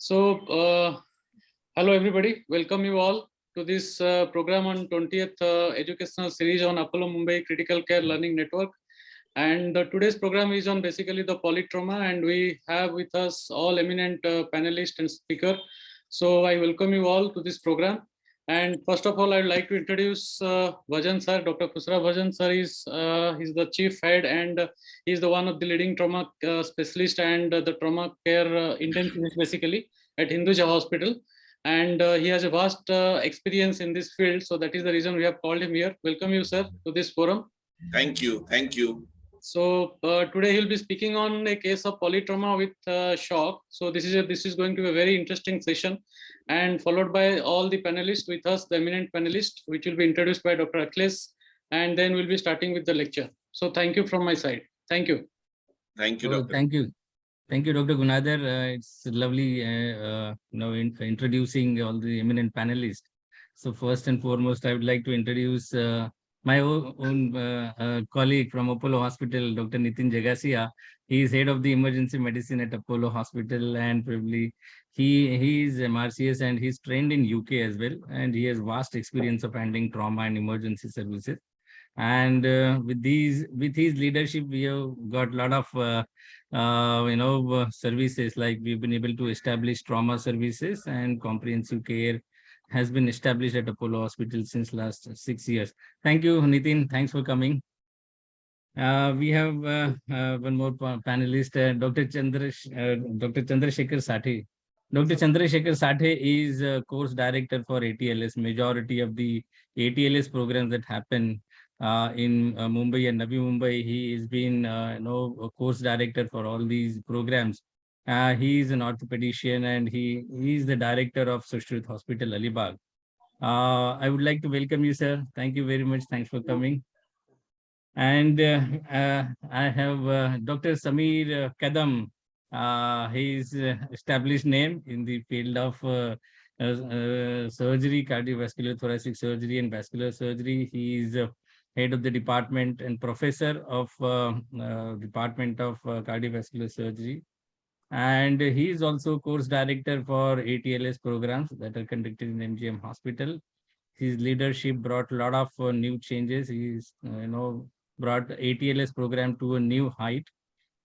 Hello everybody, welcome you all to this program on 20th educational series on Apollo Mumbai Critical Care Learning Network. And today's program is on basically the polytrauma, and we have with us all eminent panelists and speaker. So I welcome you all to this program. And first of all, I'd like to introduce Bhajan sir. Dr. Khusra Bhajan sir is he's the chief head, and he's the one of the leading trauma specialist and the trauma care intensivist basically at Hinduja Hospital. And he has a vast experience in this field. So that is the reason we have called him here. Welcome you, sir, to this forum. Thank you. Thank you. So today he'll be speaking on a case of polytrauma with shock. So this is going to be a very interesting session, and followed by all the panelists with us, the eminent panelists, which will be introduced by Dr. Akhilesh, and then we'll be starting with the lecture. So thank you from my side. Thank you. Thank you, Doctor. Thank you. Thank you, Dr. Gunadhar. It's lovely introducing all the eminent panelists. So first and foremost, I would like to introduce my own colleague from Apollo Hospital, Dr. Nitin Jagasia. He is head of the emergency medicine at Apollo Hospital, and probably he is MRCS and he's trained in UK as well, and he has vast experience of handling trauma and emergency services. And with his leadership, we have got a lot of services, like we've been able to establish trauma services, and comprehensive care has been established at Apollo Hospital since last 6 years. Thank you, Nitin. Thanks for coming. We have one more panelist, Dr. Chandrasekhar Sathe. Dr. Chandrasekhar Sathe is a course director for ATLS. Majority of the ATLS programs that happen in Mumbai and Navi Mumbai, he has been a course director for all these programs. He is an orthopedician, and he is the director of Sushruth Hospital, Alibag. I would like to welcome you, sir. Thank you very much. Thanks for coming. And I have Dr. Sameer Kadam. His established name in the field of surgery, cardiovascular thoracic surgery and vascular surgery. He is head of the department and professor of Department of Cardiovascular Surgery. And he is also course director for ATLS programs that are conducted in MGM Hospital. His leadership brought a lot of new changes. He's brought ATLS program to a new height.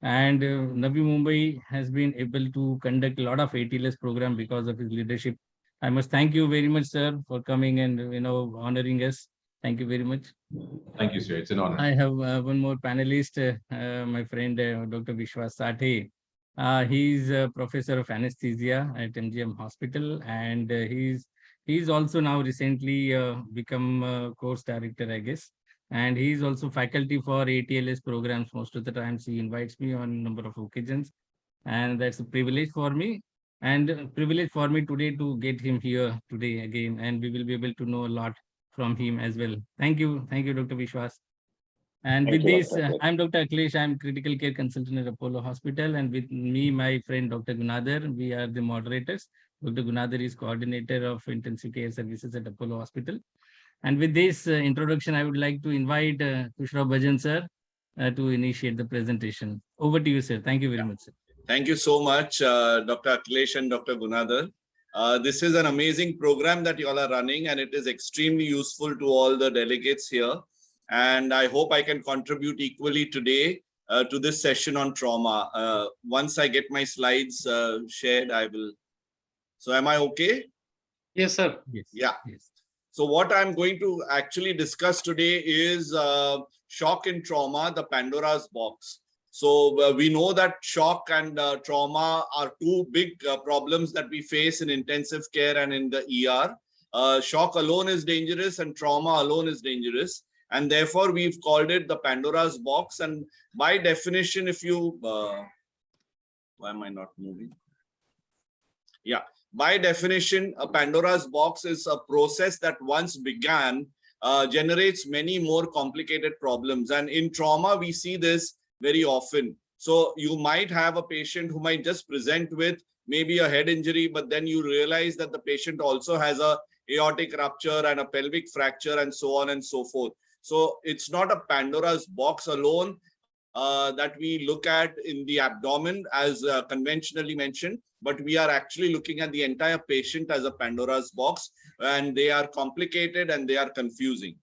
And Navi Mumbai has been able to conduct a lot of ATLS program because of his leadership. I must thank you very much, sir, for coming and honoring us. Thank you very much. Thank you, sir. It's an honor. I have one more panelist, my friend Dr. Vishwas Sathe. He's a professor of anesthesia at MGM Hospital, and he's also now recently become a course director, I guess. And he's also faculty for ATLS programs. Most of the times he invites me on a number of occasions, and that's a privilege for me. And a privilege for me today to get him here today again, and we will be able to know a lot from him as well. Thank you, Dr. Vishwas. And with this, I'm Dr. Akhilesh. I'm critical care consultant at Apollo Hospital, and with me, my friend Dr. Gunadhar. We are the moderators. Dr. Gunadhar is coordinator of intensive care services at Apollo Hospital. And with this introduction, I would like to invite Khusra Bhajan sir to initiate the presentation. Over to you, sir. Thank you very much, sir. Thank you so much, Dr. Akhilesh and Dr. Gunadhar. This is an amazing program that you all are running, and it is extremely useful to all the delegates here. And I hope I can contribute equally today to this session on trauma. Once I get my slides shared, I will. So am I okay? Yes, sir. Yes. Yeah. Yes. So what I'm going to actually discuss today is shock and trauma, the Pandora's box. So we know that shock and trauma are two big problems that we face in intensive care and in the ER. Shock alone is dangerous and trauma alone is dangerous. And therefore, we've called it the Pandora's box. And by definition, if you, why am I not moving? Yeah. By definition, a Pandora's box is a process that once began, generates many more complicated problems. And in trauma, we see this very often. So you might have a patient who might just present with maybe a head injury, but then you realize that the patient also has a aortic rupture and a pelvic fracture and so on and so forth. So it's not a Pandora's box alone. that we look at in the abdomen as conventionally mentioned, but we are actually looking at the entire patient as a Pandora's box, and they are complicated and they are confusing.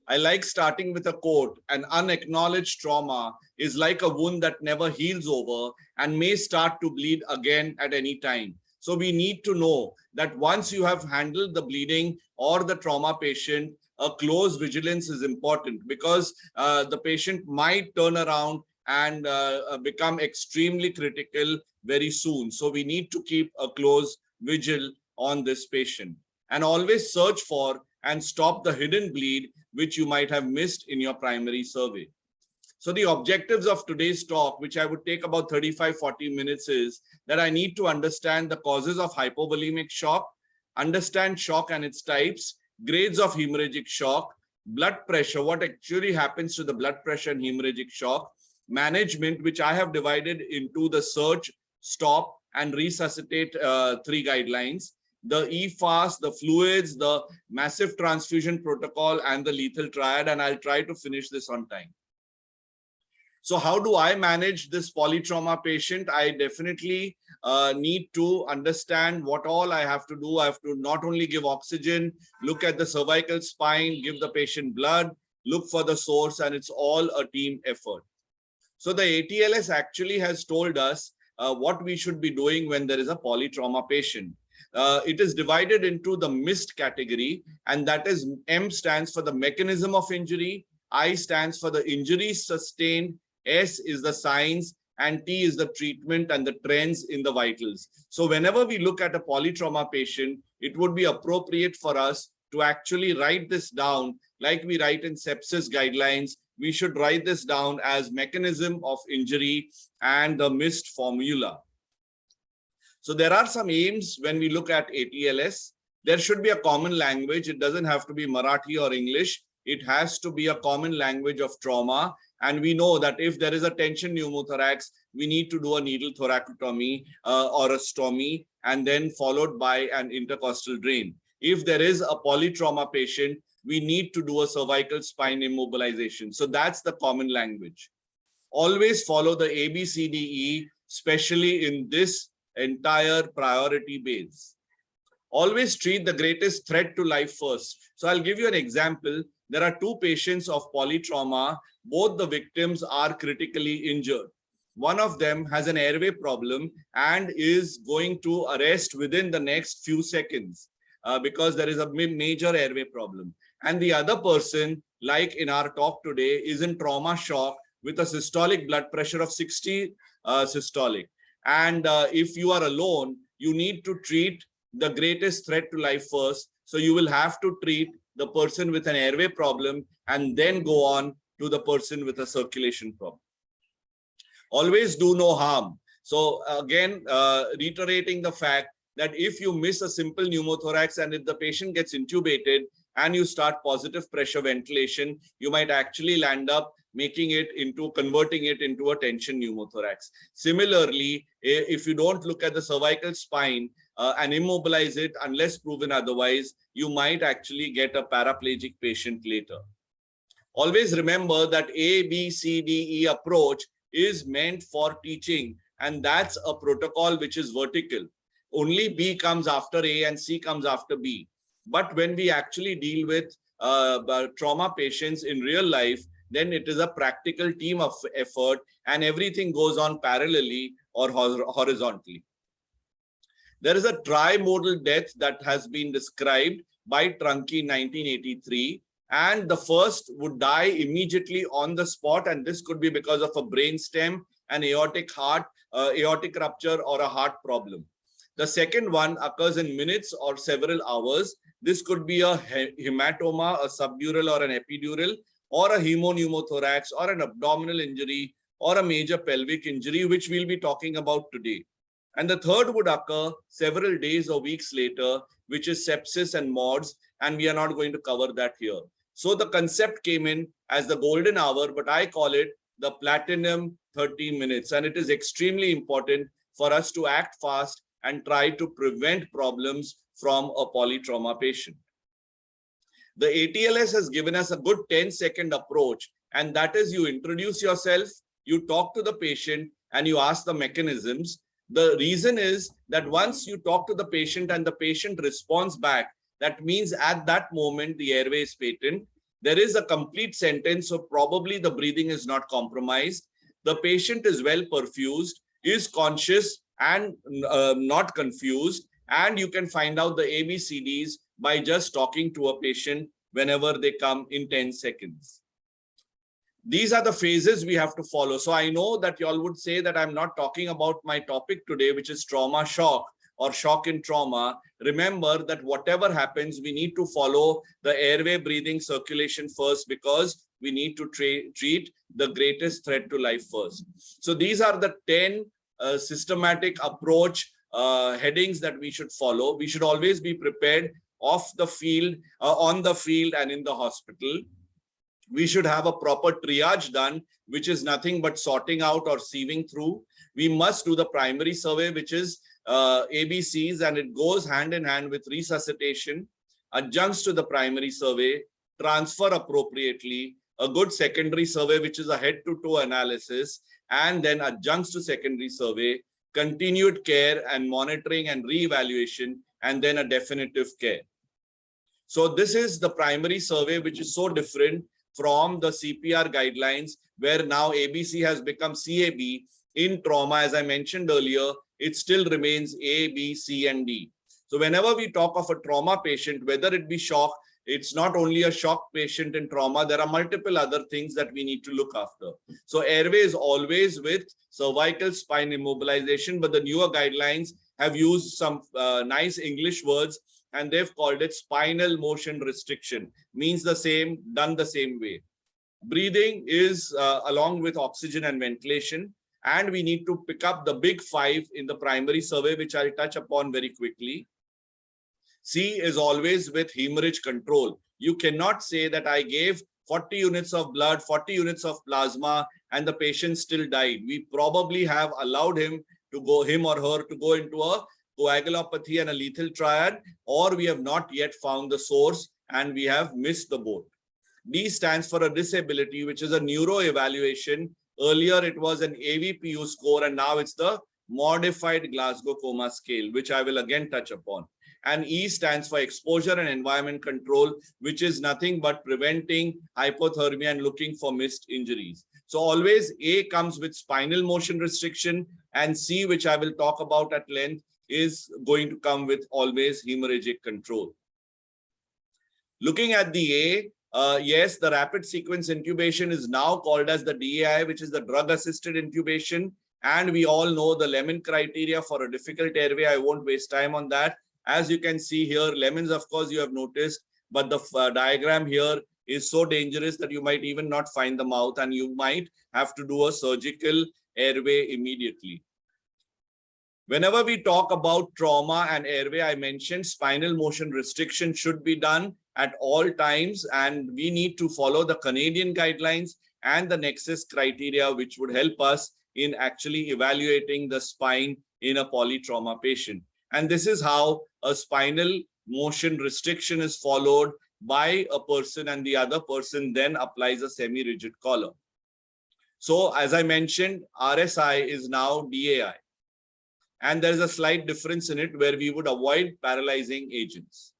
I like starting with a quote: an unacknowledged trauma is like a wound that never heals over and may start to bleed again at any time. So we need to know that once you have handled the bleeding or the trauma patient, a close vigilance is important, because the patient might turn around and become extremely critical very soon. So we need to keep a close vigil on this patient, and always search for and stop the hidden bleed which you might have missed in your primary survey. So the objectives of today's talk, which I would take about 35-40 minutes, is that I need to understand the causes of hypovolemic shock, understand shock and its types, grades of hemorrhagic shock, blood pressure, what actually happens to the blood pressure and hemorrhagic shock, management, which I have divided into the search, stop, and resuscitate 3 guidelines, the EFAST, the fluids, the massive transfusion protocol, and the lethal triad, and I'll try to finish this on time. So how do I manage this polytrauma patient? I definitely need to understand what all I have to do. I have to not only give oxygen, look at the cervical spine, give the patient blood, look for the source, and it's all a team effort. So the ATLS actually has told us what we should be doing when there is a polytrauma patient. It is divided into the MIST category, and that is M stands for the mechanism of injury, I stands for the injuries sustained, S is the signs, and T is the treatment and the trends in the vitals. So whenever we look at a polytrauma patient, it would be appropriate for us to actually write this down like we write in sepsis guidelines. We should write this down as mechanism of injury and the MIST formula. So there are some aims when we look at ATLS. There should be a common language. It doesn't have to be Marathi or English. It has to be a common language of trauma. And we know that if there is a tension pneumothorax, we need to do a needle thoracotomy or a stomy, and then followed by an intercostal drain. If there is a polytrauma patient, we need to do a cervical spine immobilization. So that's the common language. Always follow the ABCDE, especially in this entire priority base. Always treat the greatest threat to life first. So I'll give you an example. There are 2 patients of polytrauma. Both the victims are critically injured. One of them has an airway problem and is going to arrest within the next few seconds because there is a major airway problem. And the other person, like in our talk today, is in trauma shock with a systolic blood pressure of 60 systolic. And if you are alone, you need to treat the greatest threat to life first. So you will have to treat the person with an airway problem and then go on to the person with a circulation problem. Always do no harm. So again, reiterating the fact that if you miss a simple pneumothorax and if the patient gets intubated and you start positive pressure ventilation, you might actually land up converting it into a tension pneumothorax. Similarly, if you don't look at the cervical spine and immobilize it unless proven otherwise, you might actually get a paraplegic patient later. Always remember that A, B, C, D, E approach is meant for teaching, and that's a protocol which is vertical. Only B comes after A and C comes after B. But when we actually deal with trauma patients in real life, then it is a practical team of effort and everything goes on parallelly or horizontally. There is a Tri-Modal Death that has been described by Trunke in 1983, and the first would die immediately on the spot, and this could be because of a brainstem, an aortic rupture, or a heart problem. The second one occurs in minutes or several hours. This could be a hematoma, a subdural or an epidural, or a hemopneumothorax, or an abdominal injury, or a major pelvic injury, which we'll be talking about today. And the third would occur several days or weeks later, which is sepsis and MODS, and we are not going to cover that here. So the concept came in as the golden hour, but I call it the platinum 30 minutes. And it is extremely important for us to act fast and try to prevent problems from a polytrauma patient. The ATLS has given us a good 10-second approach and that is you introduce yourself, you talk to the patient, and you ask the mechanisms. The reason is that once you talk to the patient and the patient responds back, that means at that moment the airway is patent. There is a complete sentence, so probably the breathing is not compromised. The patient is well perfused, is conscious and not confused, and you can find out the ABCDs by just talking to a patient whenever they come in 10 seconds. These are the phases we have to follow. So I know that you all would say that I'm not talking about my topic today, which is trauma shock or shock in trauma. Remember that whatever happens, we need to follow the airway, breathing, circulation first, because we need to treat the greatest threat to life first. So these are the 10 systematic approach headings that we should follow. We should always be prepared off the field, on the field and in the hospital. We should have a proper triage done, which is nothing but sorting out or sieving through. We must do the primary survey, which is ABCs, and it goes hand in hand with resuscitation, adjuncts to the primary survey, transfer appropriately, a good secondary survey, which is a head-to-toe analysis, and then adjuncts to secondary survey, continued care and monitoring and re-evaluation, and then a definitive care. So this is the primary survey, which is so different from the CPR guidelines, where now ABC has become CAB. In trauma, as I mentioned earlier, it still remains A, B, C, and D. So whenever we talk of a trauma patient, whether it be shock, it's not only a shock patient in trauma, there are multiple other things that we need to look after. So airway is always with cervical spine immobilization, but the newer guidelines have used some nice English words, and they've called it spinal motion restriction. Means the same, done the same way. Breathing is along with oxygen and ventilation, and we need to pick up the big 5 in the primary survey, which I'll touch upon very quickly. C is always with hemorrhage control. You cannot say that I gave 40 units of blood, 40 units of plasma, and the patient still died. We probably have allowed him or her to go into a coagulopathy and a lethal triad, or we have not yet found the source and we have missed the boat. D stands for a disability, which is a neuro evaluation. Earlier it was an AVPU score, and now it's the modified Glasgow Coma Scale, which I will again touch upon. And E stands for exposure and environment control, which is nothing but preventing hypothermia and looking for missed injuries. So always A comes with spinal motion restriction, and C, which I will talk about at length, is going to come with always hemorrhagic control. Looking at the A, yes, the rapid sequence intubation is now called as the DAI, which is the drug-assisted intubation. And we all know the Lemon criteria for a difficult airway. I won't waste time on that. As you can see here, Lemons, of course, you have noticed, but the diagram here is so dangerous that you might even not find the mouth, and you might have to do a surgical airway immediately. Whenever we talk about trauma and airway, I mentioned spinal motion restriction should be done at all times, and we need to follow the Canadian guidelines and the Nexus criteria, which would help us in actually evaluating the spine in a polytrauma patient. And this is how a spinal motion restriction is followed by a person, and the other person then applies a semi-rigid collar. So as I mentioned, RSI is now DAI. And there is a slight difference in it where we would avoid paralyzing agents.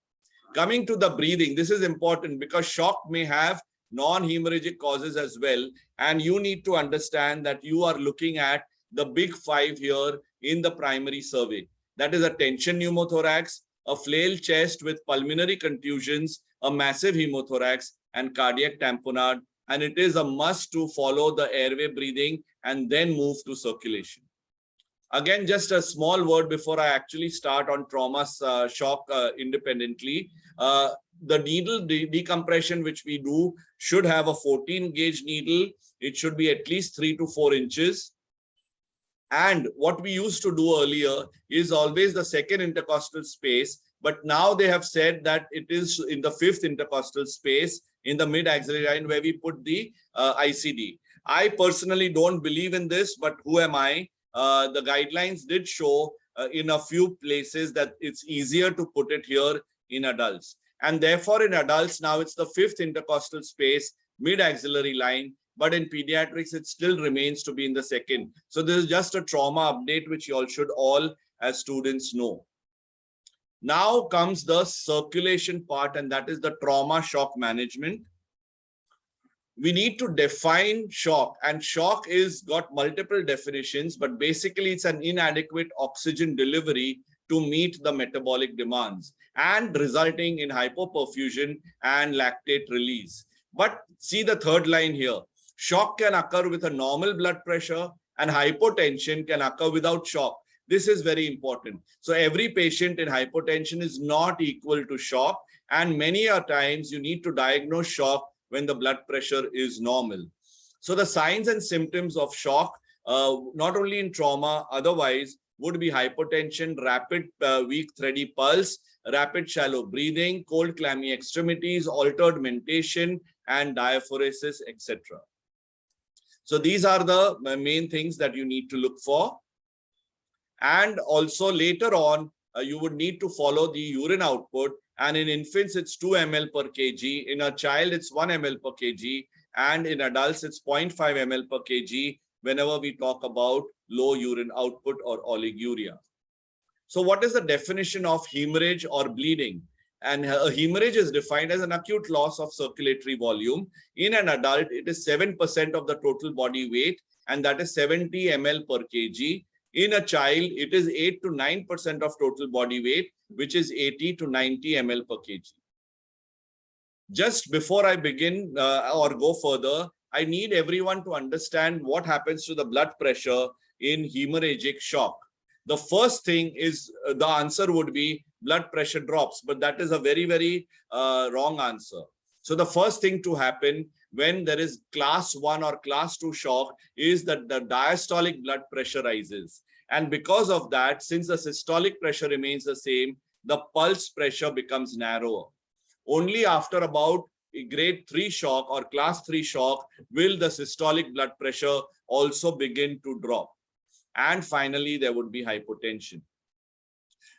Coming to the breathing, this is important because shock may have non-hemorrhagic causes as well. And you need to understand that you are looking at the big 5 here in the primary survey. That is a tension pneumothorax, a flail chest with pulmonary contusions, a massive hemothorax, and cardiac tamponade. And it is a must to follow the airway breathing and then move to circulation. Again, just a small word before I actually start on trauma shock independently. The needle decompression which we do should have a 14 gauge needle. It should be at least 3 to 4 inches. And what we used to do earlier is always the second intercostal space. But now they have said that it is in the 5th intercostal space in the mid-axillary line where we put the ICD. I personally don't believe in this, but who am I? The guidelines did show in a few places that it's easier to put it here in adults. And therefore in adults, now it's the 5th intercostal space, mid-axillary line, but in pediatrics, it still remains to be in the second. So this is just a trauma update, which you all should all as students know. Now comes the circulation part, and that is the trauma shock management. We need to define shock, and shock is got multiple definitions, but basically it's an inadequate oxygen delivery to meet the metabolic demands and resulting in hypoperfusion and lactate release. But see the third line here. Shock can occur with a normal blood pressure and hypotension can occur without shock. This is very important. So every patient in hypotension is not equal to shock, and many a times you need to diagnose shock when the blood pressure is normal. So the signs and symptoms of shock, not only in trauma, otherwise would be hypotension, rapid weak thready pulse, rapid shallow breathing, cold clammy extremities, altered mentation, and diaphoresis, etc. So these are the main things that you need to look for. And also later on, you would need to follow the urine output. And in infants, it's 2 ml per kg. In a child, it's 1 ml per kg. And in adults, it's 0.5 ml per kg whenever we talk about low urine output or oliguria. So what is the definition of hemorrhage or bleeding? And a hemorrhage is defined as an acute loss of circulatory volume. In an adult, it is 7% of the total body weight, and that is 70 ml per kg. In a child, it is 8 to 9% of total body weight, which is 80 to 90 ml per kg. Just before I begin or go further, I need everyone to understand what happens to the blood pressure in hemorrhagic shock. The first thing is the answer would be blood pressure drops, but that is a very, very wrong answer. So the first thing to happen when there is class 1 or class 2 shock is that the diastolic blood pressure rises. And because of that, since the systolic pressure remains the same, the pulse pressure becomes narrower. Only after about grade 3 shock or class 3 shock will the systolic blood pressure also begin to drop. And finally, there would be hypotension.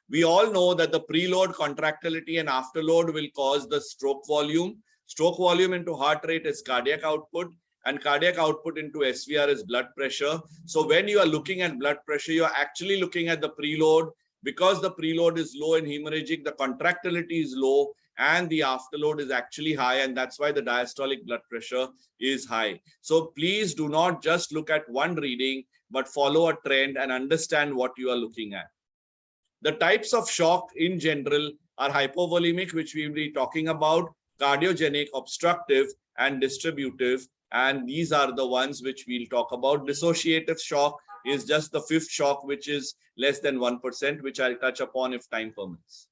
We all know that the preload contractility and afterload will cause the stroke volume. Stroke volume into heart rate is cardiac output, and cardiac output into SVR is blood pressure. So when you are looking at blood pressure, you are actually looking at the preload. Because the preload is low in hemorrhagic, the contractility is low and the afterload is actually high, and that's why the diastolic blood pressure is high. So please do not just look at one reading, but follow a trend and understand what you are looking at. The types of shock in general are hypovolemic, which we will be talking about, cardiogenic, obstructive, and distributive. And these are the ones which we'll talk about. Dissociative shock is just the 5th shock, which is less than 1%, which I'll touch upon if time permits.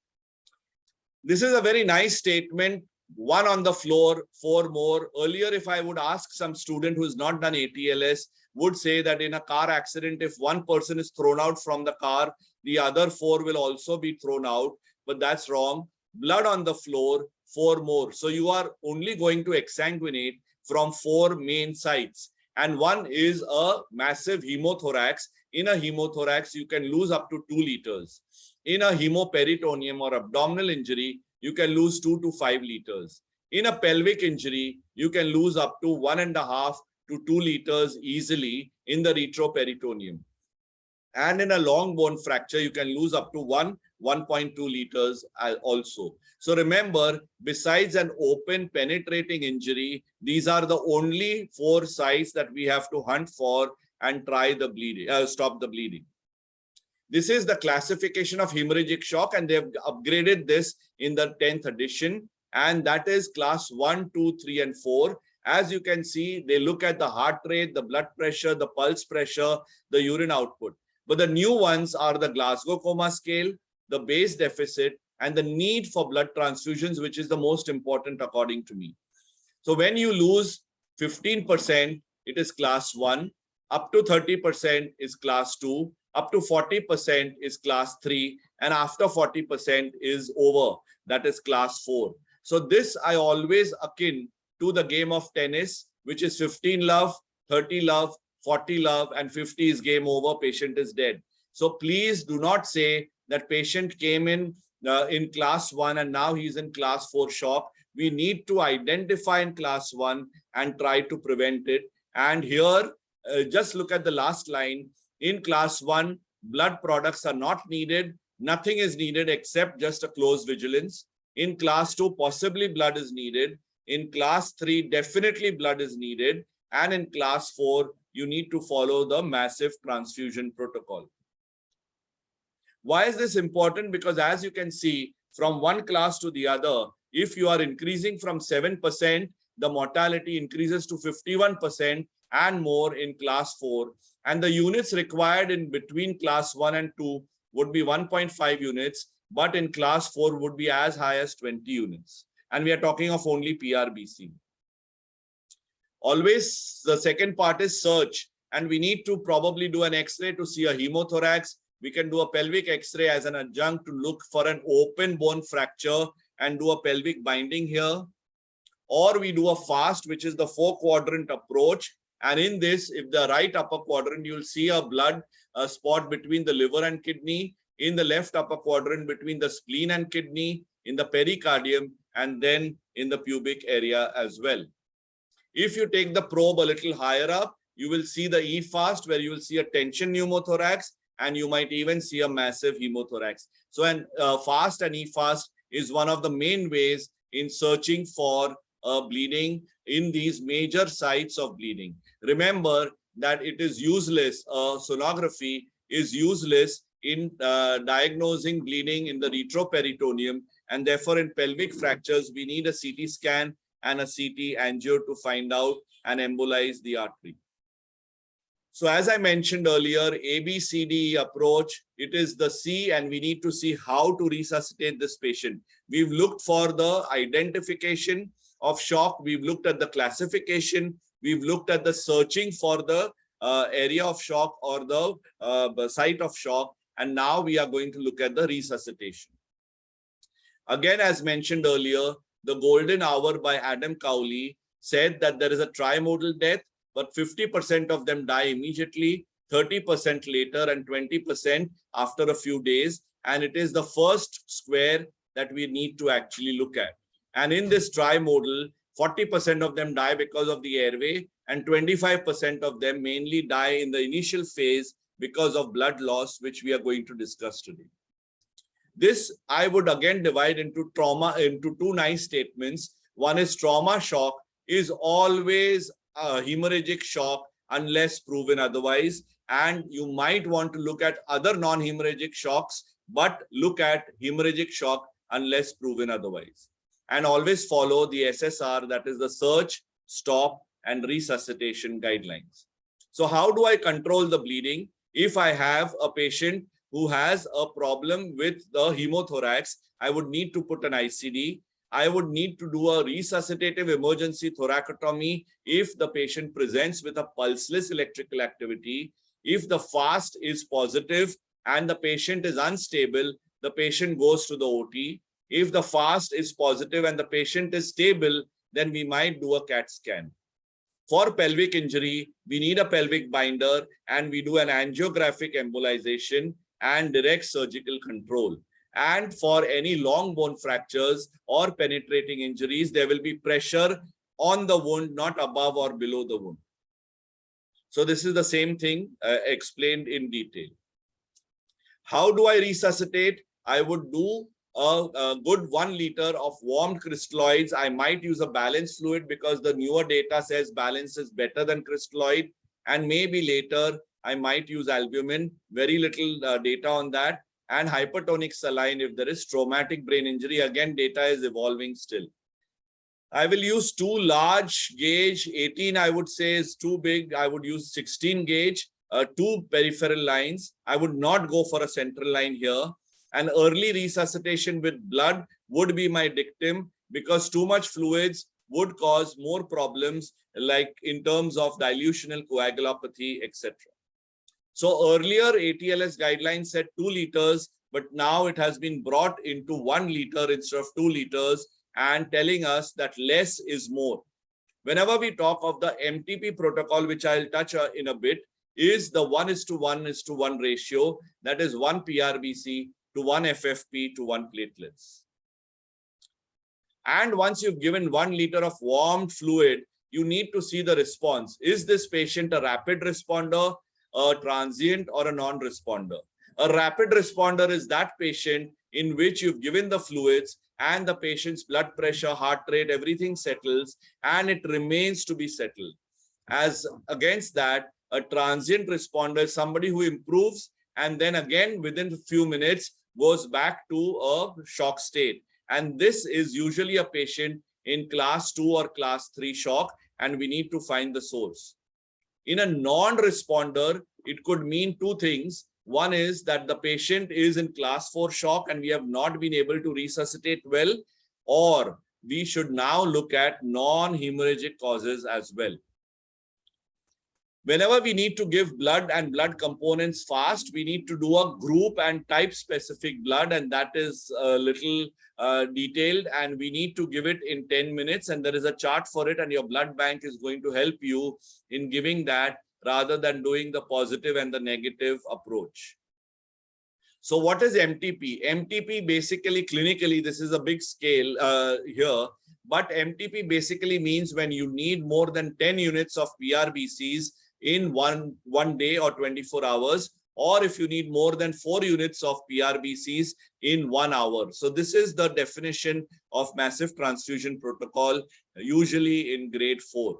This is a very nice statement. 1 on the floor, 4 more. Earlier, if I would ask some student who has not done ATLS, would say that in a car accident, if one person is thrown out from the car, the other 4 will also be thrown out, but that's wrong. Blood on the floor, 4 more. So you are only going to exsanguinate from 4 main sites. And one is a massive hemothorax. In a hemothorax, you can lose up to 2 liters. In a hemoperitoneum or abdominal injury, you can lose 2 to 5 liters. In a pelvic injury, you can lose up to 1.5 to 2 liters easily in the retroperitoneum. And in a long bone fracture, you can lose up to 1.2 liters also. So remember, besides an open penetrating injury, these are the only 4 sites that we have to hunt for and try the bleeding, stop the bleeding. This is the classification of hemorrhagic shock, and they have upgraded this in the 10th edition. And that is class 1, 2, 3, and 4. As you can see, they look at the heart rate, the blood pressure, the pulse pressure, the urine output. But the new ones are the Glasgow Coma Scale, the base deficit, and the need for blood transfusions, which is the most important according to me. So when you lose 15%, it is class 1, up to 30% is class 2, up to 40% is class 3, and after 40% is over, that is class 4. So this I always akin to the game of tennis, which is 15 love, 30 love, 40 love, and 50 is game over, patient is dead. So please do not say that patient came in class 1 and now he's in class 4 shock. We need to identify in class 1 and try to prevent it. And here, just look at the last line. In class 1, blood products are not needed. Nothing is needed except just a close vigilance. In class 2, possibly blood is needed. In class 3, definitely blood is needed. And in class 4, you need to follow the massive transfusion protocol. Why is this important? Because as you can see, from one class to the other, if you are increasing from 7%, the mortality increases to 51% and more in class 4. And the units required in between class 1 and 2 would be 1.5 units, but in class 4 would be as high as 20 units. And we are talking of only PRBC. Always, the second part is search. And we need to probably do an X-ray to see a hemothorax. We can do a pelvic X-ray as an adjunct to look for an open bone fracture and do a pelvic binding here. Or we do a FAST, which is the 4-quadrant approach. And in this, if the right upper quadrant, you'll see a blood spot between the liver and kidney, in the left upper quadrant between the spleen and kidney, in the pericardium, and then in the pubic area as well. If you take the probe a little higher up, you will see the E-FAST, where you will see a tension pneumothorax, and you might even see a massive hemothorax. So an FAST and E-FAST is one of the main ways in searching for bleeding in these major sites of bleeding. Remember that it is useless, sonography is useless in diagnosing bleeding in the retroperitoneum, and therefore in pelvic fractures, we need a CT scan and a CT angio to find out and embolize the artery. So as I mentioned earlier, ABCD approach, it is the C, and we need to see how to resuscitate this patient. We've looked for the identification of shock. We've looked at the classification. We've looked at the searching for the area of shock or the site of shock. And now we are going to look at the resuscitation. Again, as mentioned earlier, the golden hour by Adam Cowley said that there is a tri-modal death, but 50% of them die immediately, 30% later, and 20% after a few days. And it is the first square that we need to actually look at. And in this tri-modal, 40% of them die because of the airway, and 25% of them mainly die in the initial phase because of blood loss, which we are going to discuss today. This I would again divide into trauma into two nice statements. One is trauma shock is always a hemorrhagic shock unless proven otherwise. And you might want to look at other non-hemorrhagic shocks, but look at hemorrhagic shock unless proven otherwise. And always follow the SSR, that is the search, stop, and resuscitation guidelines. So how do I control the bleeding? If I have a patient who has a problem with the hemothorax, I would need to put an ICD. I would need to do a resuscitative emergency thoracotomy if the patient presents with a pulseless electrical activity. If the FAST is positive and the patient is unstable, the patient goes to the OT. If the FAST is positive and the patient is stable, then we might do a CAT scan. For pelvic injury, we need a pelvic binder, and we do an angiographic embolization and direct surgical control. And for any long bone fractures or penetrating injuries, there will be pressure on the wound, not above or below the wound. So this is the same thing explained in detail. How do I resuscitate? I would do a good 1 liter of warmed crystalloids. I might use a balanced fluid because the newer data says balance is better than crystalloid. And maybe later I might use albumin, very little data on that. And hypertonic saline if there is traumatic brain injury. Again, data is evolving still. I will use 2 large gauge, 18 I would say is too big. I would use 16 gauge, 2 peripheral lines. I would not go for a central line here. And early resuscitation with blood would be my dictum because too much fluids would cause more problems like in terms of dilutional coagulopathy, etc. So earlier ATLS guidelines said 2 liters, but now it has been brought into 1 liter instead of 2 liters and telling us that less is more. Whenever we talk of the MTP protocol, which I'll touch in a bit, is the 1:1:1 ratio, that is 1 PRBC to 1 FFP to 1 platelets. And once you've given 1 liter of warmed fluid, you need to see the response. Is this patient a rapid responder, a transient, or a non-responder? A rapid responder is that patient in which you've given the fluids and the patient's blood pressure, heart rate, everything settles and it remains to be settled. As against that, a transient responder is somebody who improves and then again within a few minutes goes back to a shock state. And this is usually a patient in class 2 or class 3 shock, and we need to find the source. In a non-responder, it could mean two things. One is that the patient is in class 4 shock and we have not been able to resuscitate well, or we should now look at non-hemorrhagic causes as well. Whenever we need to give blood and blood components fast, we need to do a group and type specific blood, and that is a little detailed, and we need to give it in 10 minutes, and there is a chart for it, and your blood bank is going to help you in giving that rather than doing the positive and the negative approach. So what is MTP? MTP basically, clinically, this is a big scale here, but MTP basically means when you need more than 10 units of PRBCs in one day or 24 hours, or if you need more than 4 units of PRBCs in 1 hour. So this is the definition of massive transfusion protocol, usually in grade 4.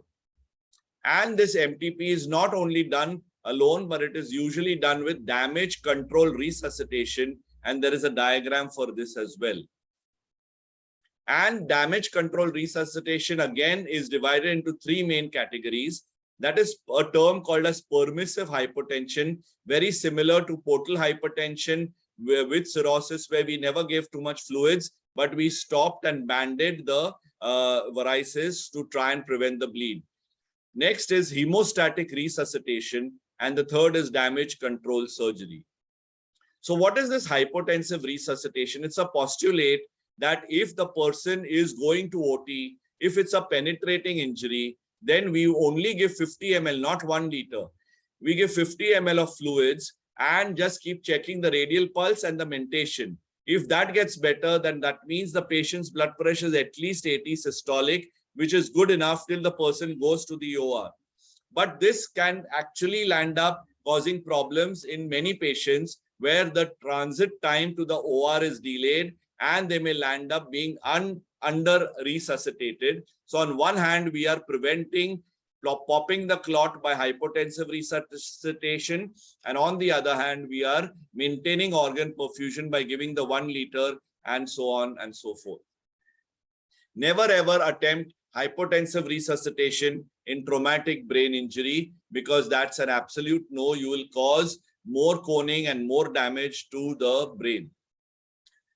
And this MTP is not only done alone, but it is usually done with damage control resuscitation. And there is a diagram for this as well. And damage control resuscitation again is divided into 3 main categories. That is a term called as permissive hypotension, very similar to portal hypertension with cirrhosis, where we never gave too much fluids, but we stopped and banded the varices to try and prevent the bleed. Next is hemostatic resuscitation, and the third is damage control surgery. So what is this hypotensive resuscitation? It's a postulate that if the person is going to OT, if it's a penetrating injury, then we only give 50 ml, not 1 liter. We give 50 ml of fluids and just keep checking the radial pulse and the mentation. If that gets better, then that means the patient's blood pressure is at least 80 systolic, which is good enough till the person goes to the OR. But this can actually land up causing problems in many patients where the transit time to the OR is delayed and they may land up being under resuscitated. So on one hand, we are preventing popping the clot by hypotensive resuscitation, and on the other hand, we are maintaining organ perfusion by giving the 1 liter and so on and so forth. Never ever attempt hypotensive resuscitation in traumatic brain injury, because that's an absolute no. You will cause more coning and more damage to the brain.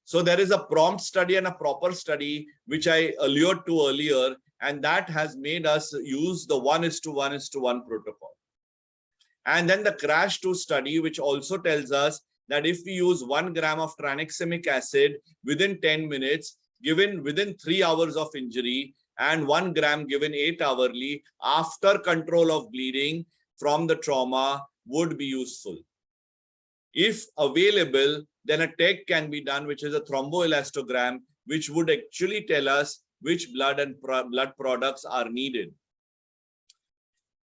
So there is a prompt study and a proper study, which I alluded to earlier, and that has made us use the 1:1:1 protocol. And then the crash 2 study, which also tells us that if we use 1 gram of tranexamic acid within 10 minutes, given within 3 hours of injury, and 1 gram given 8 hourly after control of bleeding from the trauma would be useful. If available, then a TEG can be done, which is a thromboelastogram, which would actually tell us which blood and blood products are needed.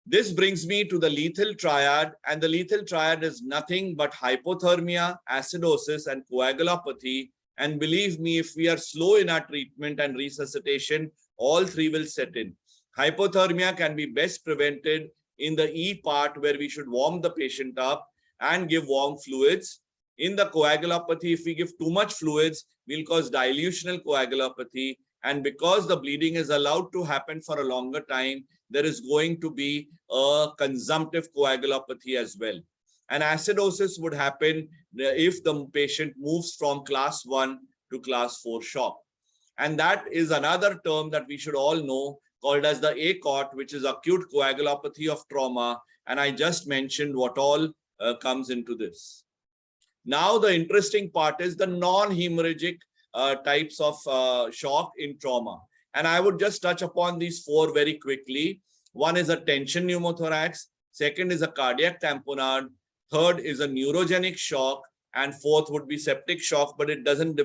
This brings me to the lethal triad, and the lethal triad is nothing but hypothermia, acidosis, and coagulopathy. And believe me, if we are slow in our treatment and resuscitation, all 3 will set in. Hypothermia can be best prevented in the E part, where we should warm the patient up and give warm fluids. In the coagulopathy, if we give too much fluids, we'll cause dilutional coagulopathy. And because the bleeding is allowed to happen for a longer time, there is going to be a consumptive coagulopathy as well. And acidosis would happen if the patient moves from class 1 to class 4 shock. And that is another term that we should all know, called as the ACOT, which is acute coagulopathy of trauma. And I just mentioned what all comes into this. Now, the interesting part is the non-hemorrhagic types of shock in trauma. And I would just touch upon these 4 very quickly. One is a tension pneumothorax. Second is a cardiac tamponade. Third is a neurogenic shock. And fourth would be septic shock, but it doesn't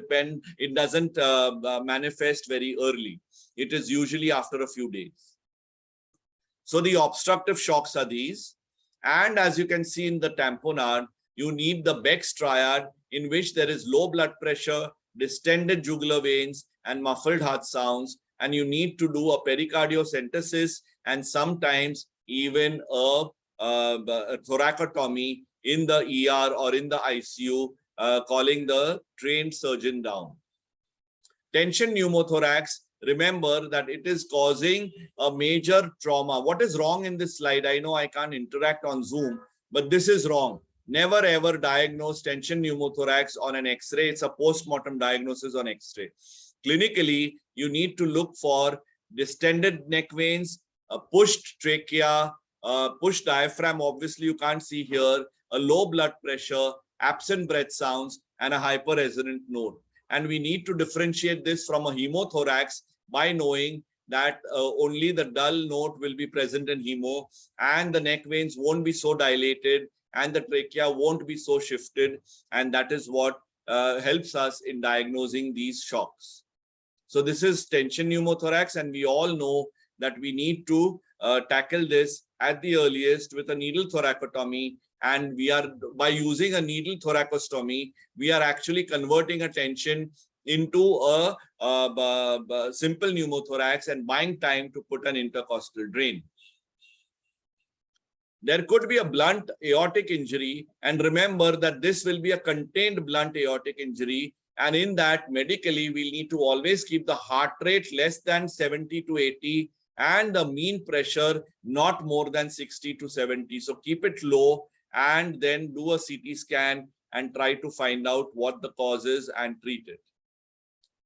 manifest very early. It is usually after a few days. So the obstructive shocks are these. And as you can see in the tamponade, you need the Beck's triad, in which there is low blood pressure, distended jugular veins, and muffled heart sounds. And you need to do a pericardiocentesis and sometimes even a thoracotomy in the ER or in the ICU, calling the trained surgeon down. Tension pneumothorax, remember that it is causing a major trauma. What is wrong in this slide? I know I can't interact on Zoom, but this is wrong. Never ever diagnose tension pneumothorax on an X-ray. It's a post-mortem diagnosis on X-ray. Clinically, you need to look for distended neck veins, a pushed trachea, pushed diaphragm, obviously you can't see here, a low blood pressure, absent breath sounds, and a hyperresonant node. And we need to differentiate this from a hemothorax by knowing that only the dull node will be present in hemo, and the neck veins won't be so dilated, and the trachea won't be so shifted. And that is what helps us in diagnosing these shocks. So this is tension pneumothorax, and we all know that we need to tackle this at the earliest with a needle thoracotomy. And we are, by using a needle thoracostomy, we are actually converting a tension into a simple pneumothorax and buying time to put an intercostal drain. There could be a blunt aortic injury, and remember that this will be a contained blunt aortic injury. And in that, medically, we'll need to always keep the heart rate less than 70 to 80 and the mean pressure not more than 60 to 70. So keep it low and then do a CT scan and try to find out what the cause is and treat it.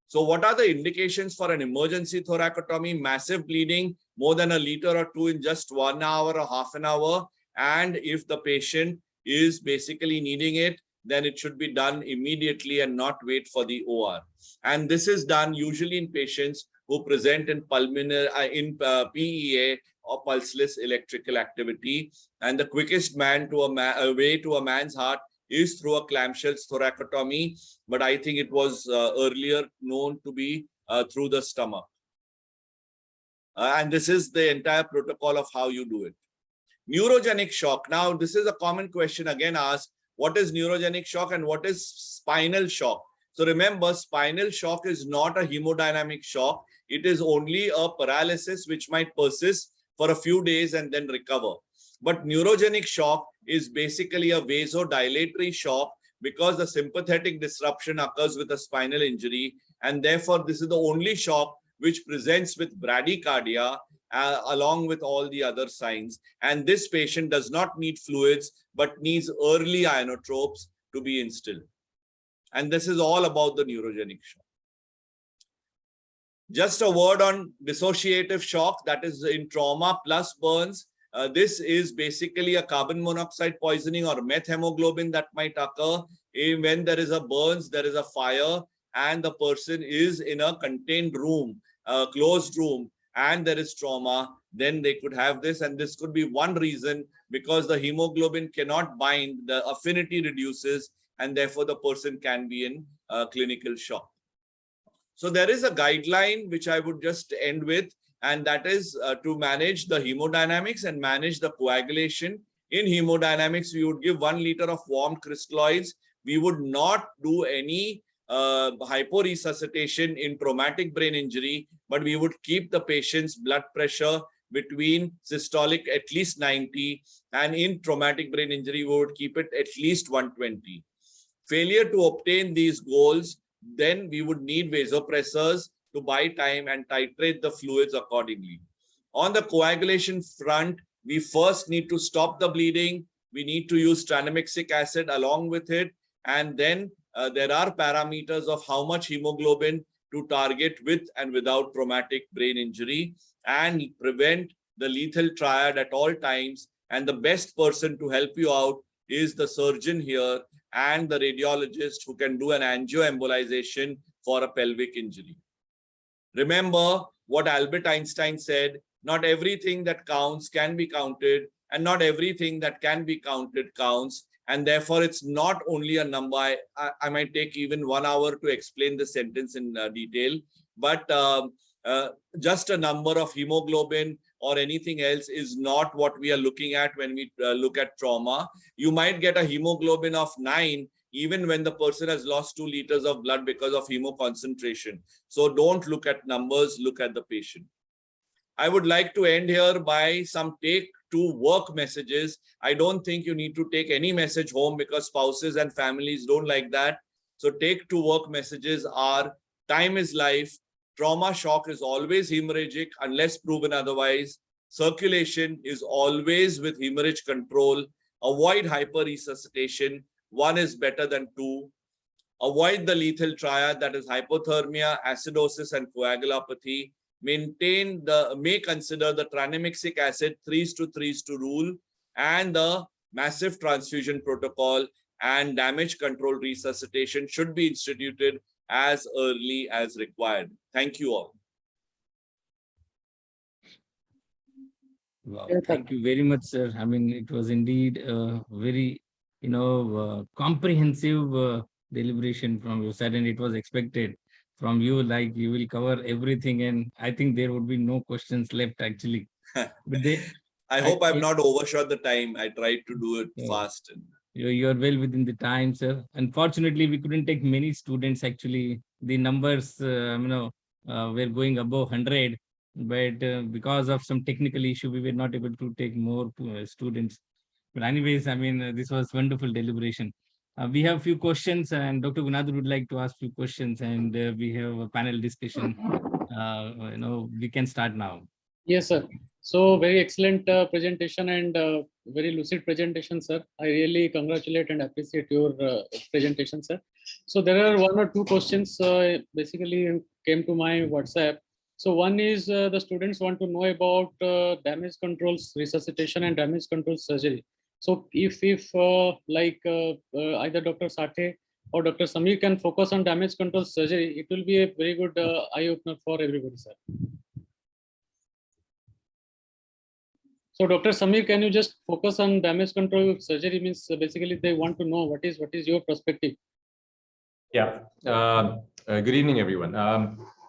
So what are the indications for an emergency thoracotomy? Massive bleeding, more than a liter or two in just 1 hour or half an hour. And if the patient is basically needing it, then it should be done immediately and not wait for the OR. And this is done usually in patients who present in pulmonary, PEA or pulseless electrical activity. And the quickest way to a man's heart is through a clamshell thoracotomy, but I think it was earlier known to be through the stomach. And this is the entire protocol of how you do it. Neurogenic shock. Now, this is a common question again asked. What is neurogenic shock and what is spinal shock? So remember, spinal shock is not a hemodynamic shock. It is only a paralysis which might persist for a few days and then recover. But neurogenic shock is basically a vasodilatory shock because the sympathetic disruption occurs with a spinal injury. And therefore, this is the only shock which presents with bradycardia along with all the other signs. And this patient does not need fluids, but needs early inotropes to be instilled. And this is all about the neurogenic shock. Just a word on dissociative shock, that is in trauma plus burns. This is basically a carbon monoxide poisoning or methemoglobin that might occur when there is a burns, there is a fire, and the person is in a contained room, a closed room, and there is trauma, then they could have this. And this could be one reason, because the hemoglobin cannot bind, the affinity reduces, and therefore the person can be in clinical shock. So there is a guideline which I would just end with, and that is to manage the hemodynamics and manage the coagulation. In hemodynamics, we would give 1 liter of warm crystalloids. We would not do any hyporesuscitation in traumatic brain injury, but we would keep the patient's blood pressure between systolic at least 90, and in traumatic brain injury, we would keep it at least 120. Failure to obtain these goals, then we would need vasopressors to buy time and titrate the fluids accordingly. On the coagulation front, we first need to stop the bleeding. We need to use tranexamic acid along with it. And then there are parameters of how much hemoglobin to target with and without traumatic brain injury, and prevent the lethal triad at all times. And the best person to help you out is the surgeon here and the radiologist who can do an angioembolization for a pelvic injury. Remember what Albert Einstein said, not everything that counts can be counted, and not everything that can be counted counts. And therefore, it's not only a number. I might take even 1 hour to explain the sentence in detail, but just a number of hemoglobin or anything else is not what we are looking at when we look at trauma. You might get a hemoglobin of 9 even when the person has lost 2 liters of blood because of hemoconcentration. So don't look at numbers, look at the patient. I would like to end here by some take to work messages. I don't think you need to take any message home because spouses and families don't like that. So take to work messages are: time is life. Trauma shock is always hemorrhagic unless proven otherwise. Circulation is always with hemorrhage control. Avoid hyper-resuscitation. 1 is better than 2. Avoid the lethal triad, that is hypothermia, acidosis, and coagulopathy. May consider the tranexamic acid 3:3 rule and the massive transfusion protocol, and damage control resuscitation should be instituted as early as required. Thank you all. Wow, thank you very much, sir. I mean, it was indeed a very, comprehensive deliberation from your side, and it was expected from you, like you will cover everything, and I think there would be no questions left actually. But I hope I've not overshot the time. I tried to do it fast. You're well within the time, sir. Unfortunately, we couldn't take many students actually. The numbers, were going above 100, but because of some technical issue, we were not able to take more students. But anyways, I mean, this was wonderful deliberation. We have a few questions, and Dr. Gunadhar would like to ask few questions, and we have a panel discussion. We can start now. Yes, sir. So very excellent presentation and very lucid presentation, sir. I really congratulate and appreciate your presentation, sir. So there are 1 or 2 questions basically came to my WhatsApp. So one is the students want to know about damage control resuscitation and damage control surgery. So if either Dr. Sathe or Dr. Samir can focus on damage control surgery, it will be a very good eye opener for everybody, sir. So Dr. Samir, can you just focus on damage control surgery? Means basically they want to know what is your perspective. Yeah. Good evening, everyone.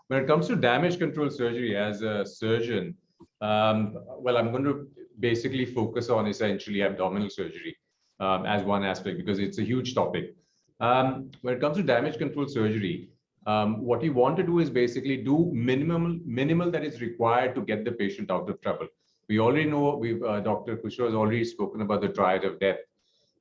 When it comes to damage control surgery, as a surgeon, well, I'm going to basically focus on essentially abdominal surgery as one aspect because it's a huge topic. When it comes to damage control surgery, what we want to do is basically do minimal that is required to get the patient out of trouble. We already know, Dr. Kushro has already spoken about the triad of death,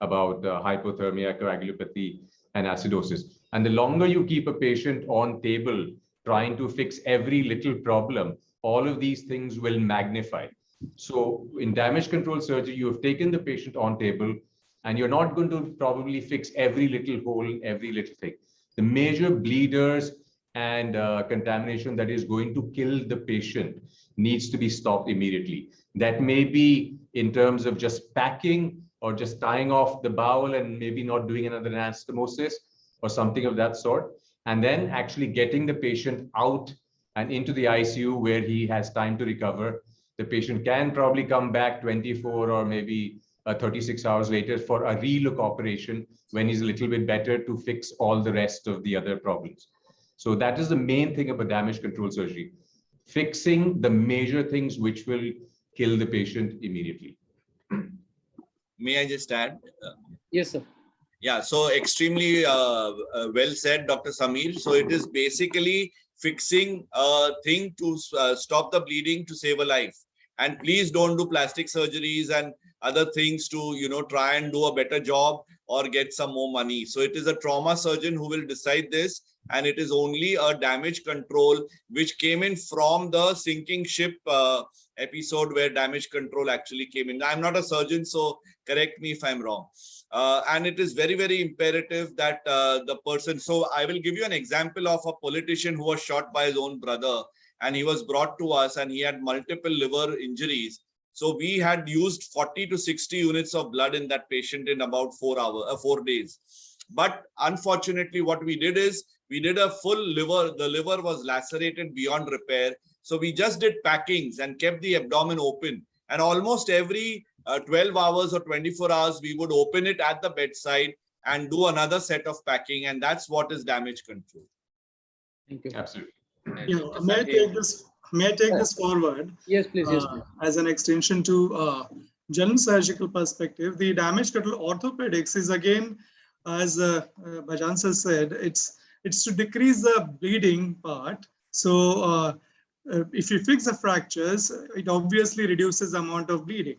about hypothermia, coagulopathy, and acidosis. And the longer you keep a patient on table trying to fix every little problem, all of these things will magnify. So in damage control surgery, you have taken the patient on table, and you're not going to probably fix every little hole, every little thing. The major bleeders and contamination that is going to kill the patient needs to be stopped immediately. That may be in terms of just packing or just tying off the bowel and maybe not doing another anastomosis or something of that sort, and then actually getting the patient out and into the ICU where he has time to recover. The patient can probably come back 24 or maybe 36 hours later for a relook operation when he's a little bit better to fix all the rest of the other problems. So that is the main thing about damage control surgery, fixing the major things which will kill the patient immediately. May I just add? Yes, sir. Yeah, so extremely well said, Dr. Samir. So it is basically fixing a thing to stop the bleeding to save a life. And please don't do plastic surgeries and other things to, try and do a better job or get some more money. So it is a trauma surgeon who will decide this. And it is only a damage control which came in from the sinking ship episode where damage control actually came in. I'm not a surgeon, so correct me if I'm wrong. And it is very, very imperative that the person, so I will give you an example of a politician who was shot by his own brother, and he was brought to us and he had multiple liver injuries. So we had used 40 to 60 units of blood in that patient in about 4 days. But unfortunately, what we did is we did a full liver. The liver was lacerated beyond repair. So we just did packings and kept the abdomen open. And almost every 12 hours or 24 hours, we would open it at the bedside and do another set of packing. And that's what is damage control. Thank you. Absolutely. Yeah, may I take this may I take this forward? Yes, please. Yes, please. As an extension to general surgical perspective, the damage control orthopedics is again, as Bhajan sir said, it's to decrease the bleeding part. So if you fix the fractures, it obviously reduces the amount of bleeding.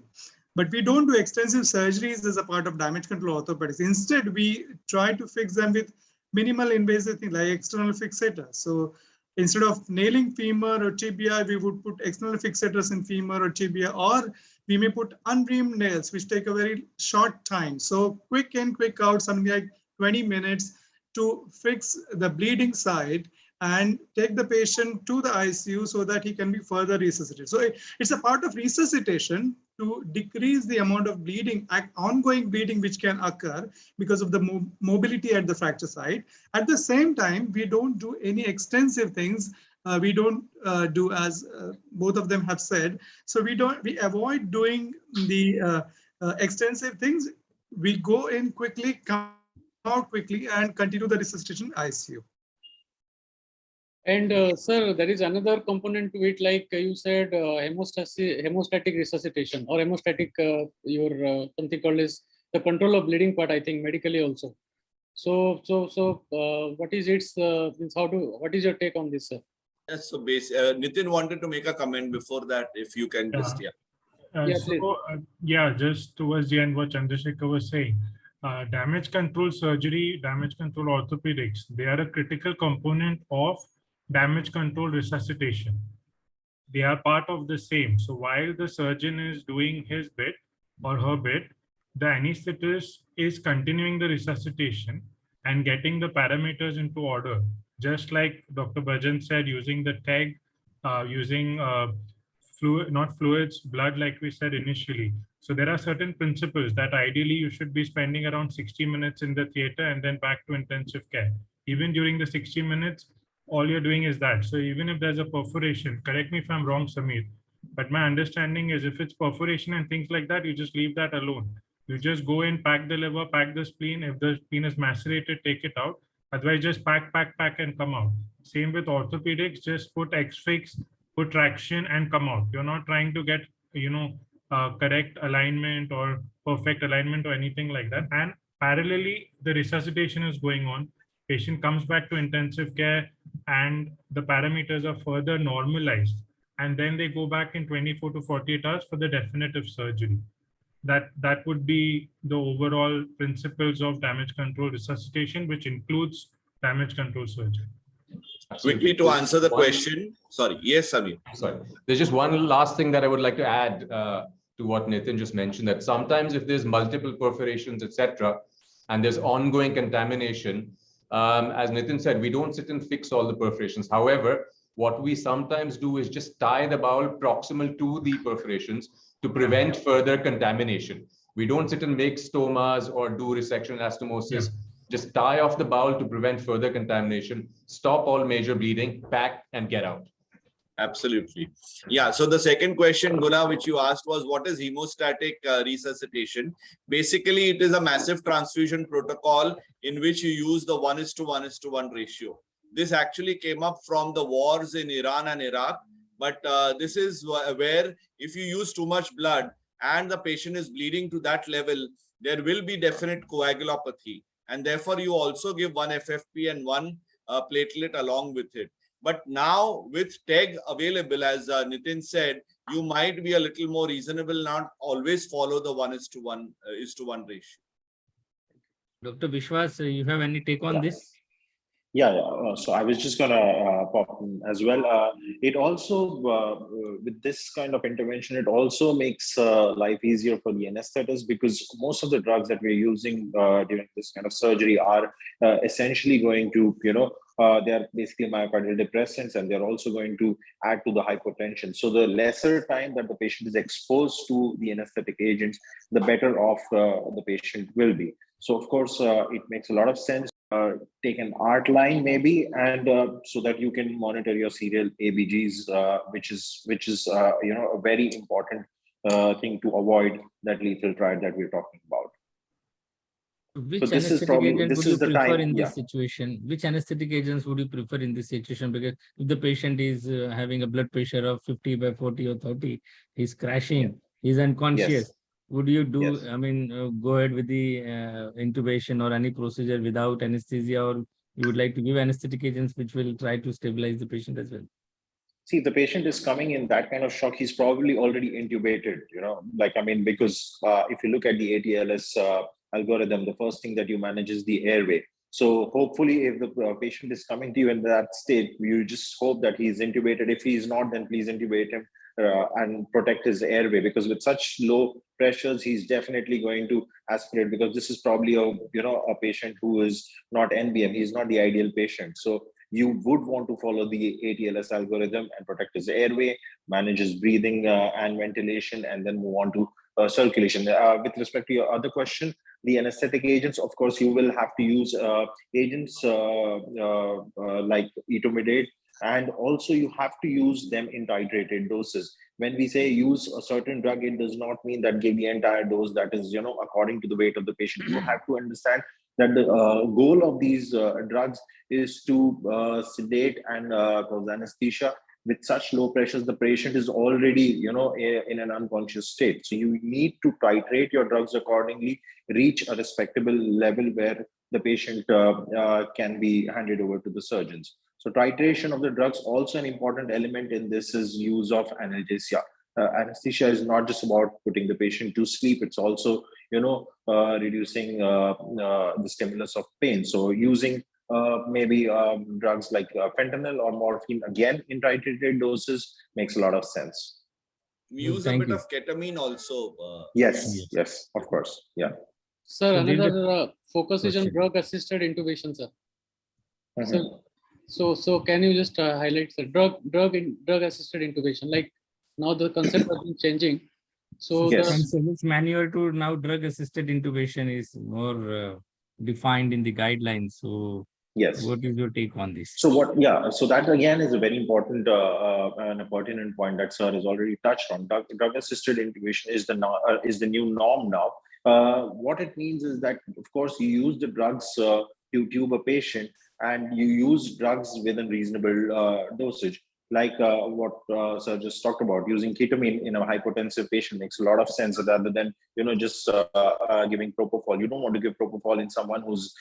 But we don't do extensive surgeries as a part of damage control orthopedics. Instead, we try to fix them with minimal invasive things like external fixators. So instead of nailing femur or tibia, we would put external fixators in femur or tibia, or we may put unreamed nails, which take a very short time. So quick in, quick out, something like 20 minutes to fix the bleeding side and take the patient to the ICU so that he can be further resuscitated. So it's a part of resuscitation to decrease the amount of bleeding, ongoing bleeding, which can occur because of the mobility at the fracture site. At the same time, we don't do any extensive things. We don't do, as both of them have said. So we avoid doing the extensive things. We go in quickly, come out quickly, and continue the resuscitation ICU. And sir, there is another component to it, like you said, hemostatic resuscitation or hemostatic, something called as the control of bleeding part, I think medically also. So what is its, what is your take on this, sir? Yes, so Nitin wanted to make a comment before that, if you can just, just towards the end, what Chandrasekhar was saying, damage control surgery, damage control orthopedics, they are a critical component of damage control resuscitation. They are part of the same. So while the surgeon is doing his bit or her bit, the anesthetist is continuing the resuscitation and getting the parameters into order. Just like Dr. Bhajan said, using the TEG, using blood, like we said initially. So there are certain principles that ideally you should be spending around 60 minutes in the theater and then back to intensive care. Even during the 60 minutes, all you're doing is that. So even if there's a perforation, correct me if I'm wrong, Samir, but my understanding is if it's perforation and things like that, you just leave that alone. You just go in, pack the liver, pack the spleen. If the spleen is macerated, take it out. Otherwise, just pack and come out. Same with orthopedics, just put X-fix, put traction and come out. You're not trying to get, correct alignment or perfect alignment or anything like that. And parallelly, the resuscitation is going on. Patient comes back to intensive care and the parameters are further normalized. And then they go back in 24 to 48 hours for the definitive surgery. That would be the overall principles of damage control resuscitation, which includes damage control surgery. Quickly to answer the question. Sorry. Yes, Samir. Sorry. There's just one last thing that I would like to add to what Nitin just mentioned, that sometimes if there's multiple perforations, etc., and there's ongoing contamination, as Nitin said, we don't sit and fix all the perforations. However, what we sometimes do is just tie the bowel proximal to the perforations to prevent further contamination. We don't sit and make stomas or do resection anastomosis. Just tie off the bowel to prevent further contamination, stop all major bleeding, pack and get out. Absolutely. Yeah. So the second question, Guna, which you asked was, what is hemostatic resuscitation? Basically, it is a massive transfusion protocol in which you use the 1:1:1 ratio. This actually came up from the wars in Iran and Iraq. But this is where if you use too much blood and the patient is bleeding to that level, there will be definite coagulopathy. And therefore, you also give one FFP and one platelet along with it. But now with TEG available, as Nitin said, you might be a little more reasonable, not always follow the 1:1 ratio. Dr. Vishwas, you have any take on this? So I was just gonna pop in as well. It also, with this kind of intervention, it also makes life easier for the anesthetist, because most of the drugs that we're using during this kind of surgery are essentially going to, they are basically myocardial depressants, and they're also going to add to the hypotension. So the lesser time that the patient is exposed to the anesthetic agents, the better off the patient will be. So of course, it makes a lot of sense. Take an art line maybe, and so that you can monitor your serial ABGs, which is a very important thing to avoid that lethal triad that we're talking about. Which So this is anesthetic probably, agent this would is you the prefer time, in yeah. this situation? Which anesthetic agents would you prefer in this situation? Because if the patient is having a blood pressure of 50/40 or 30, he's crashing, he's unconscious. Yes. Would you do, Yes. I mean, go ahead with the intubation or any procedure without anesthesia, or you would like to give anesthetic agents which will try to stabilize the patient as well? See, if the patient is coming in that kind of shock, he's probably already intubated, because if you look at the ATLS algorithm, the first thing that you manage is the airway. So hopefully if the patient is coming to you in that state, you just hope that he's intubated. If he's not, then please intubate him and protect his airway, because with such low pressures, he's definitely going to aspirate, because this is probably a patient who is not NBM. He's not the ideal patient. So you would want to follow the ATLS algorithm and protect his airway, manage his breathing and ventilation, and then move on to circulation. With respect to your other question, the anesthetic agents, of course, you will have to use agents like etomidate, and also you have to use them in titrated doses. When we say use a certain drug, it does not mean that give the entire dose that is, according to the weight of the patient. You have to understand that the goal of these drugs is to sedate and cause anesthesia. With such low pressures, the patient is already, in an unconscious state. So you need to titrate your drugs accordingly, reach a respectable level where the patient can be handed over to the surgeons. So titration of the drugs, also an important element in this is use of analgesia. Anesthesia is not just about putting the patient to sleep. It's also, reducing the stimulus of pain. So using maybe drugs like fentanyl or morphine, again, in titrated doses, makes a lot of sense. We use a bit of ketamine also. Yes, of course. Yeah. Sir, So another focus is on question. drug-assisted intubation, sir. Mhm. So can you just highlight the drug-assisted intubation? Like now the concept has been changing. So Yes. From service manual to now drug-assisted intubation is more defined in the guidelines. So Yes. what is your take on this? So that again is a very important and a pertinent point that sir has already touched on. Drug-assisted intubation is the new norm now. What it means is that, of course, you use the drugs to tube a patient, and you use drugs within reasonable dosage. Like what sir just talked about, using ketamine in a hypotensive patient makes a lot of sense, rather than just giving propofol. You don't want to give propofol in someone who's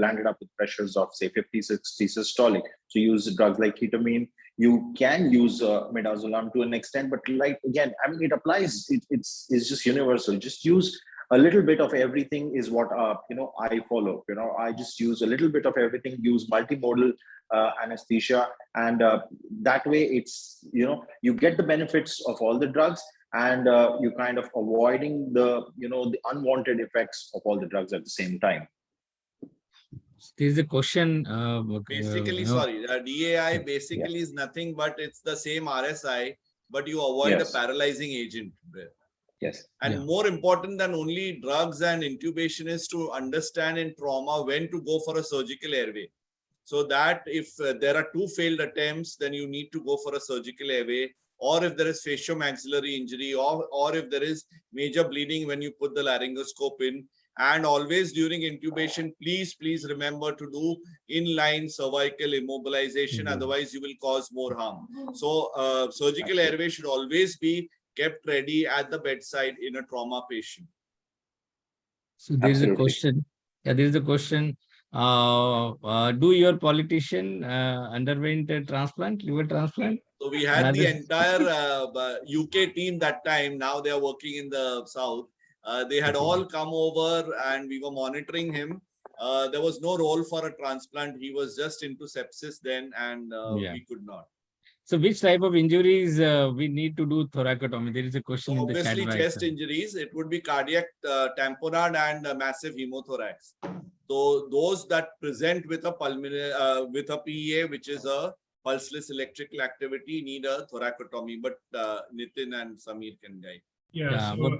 landed up with pressures of say 50, 60 systolic. So use drugs like ketamine. You can use midazolam to an extent, but like again, I mean, it applies. It's just universal. Just use a little bit of everything is what I follow. I just use a little bit of everything. Use multimodal anesthesia, and that way it's you get the benefits of all the drugs, and you kind of avoiding the the unwanted effects of all the drugs at the same time. There's a question. Basically, sorry, DAI basically is nothing but it's the same RSI, but you avoid a paralyzing agent. Yes. And more important than only drugs and intubation is to understand in trauma when to go for a surgical airway. So that if there are 2 failed attempts, then you need to go for a surgical airway, or if there is facial-maxillary injury, or if there is major bleeding when you put the laryngoscope in. And always during intubation, please remember to do inline cervical immobilization, otherwise you will cause more harm. So surgical airway should always be kept ready at the bedside in a trauma patient. So there's a question. Yeah, there's a question. Do your politician underwent a transplant, liver transplant? So we had the entire UK team that time. Now they are working in the south. They had all come over and we were monitoring him. There was no role for a transplant. He was just into sepsis then, and we could not. So which type of injuries we need to do thoracotomy? There is a question in the chat. Obviously chest injuries. It would be cardiac tamponade and massive hemothorax. So those that present with a pulmonary with a PEA, which is a pulseless electrical activity, need a thoracotomy. But Nitin and Samir can guide. So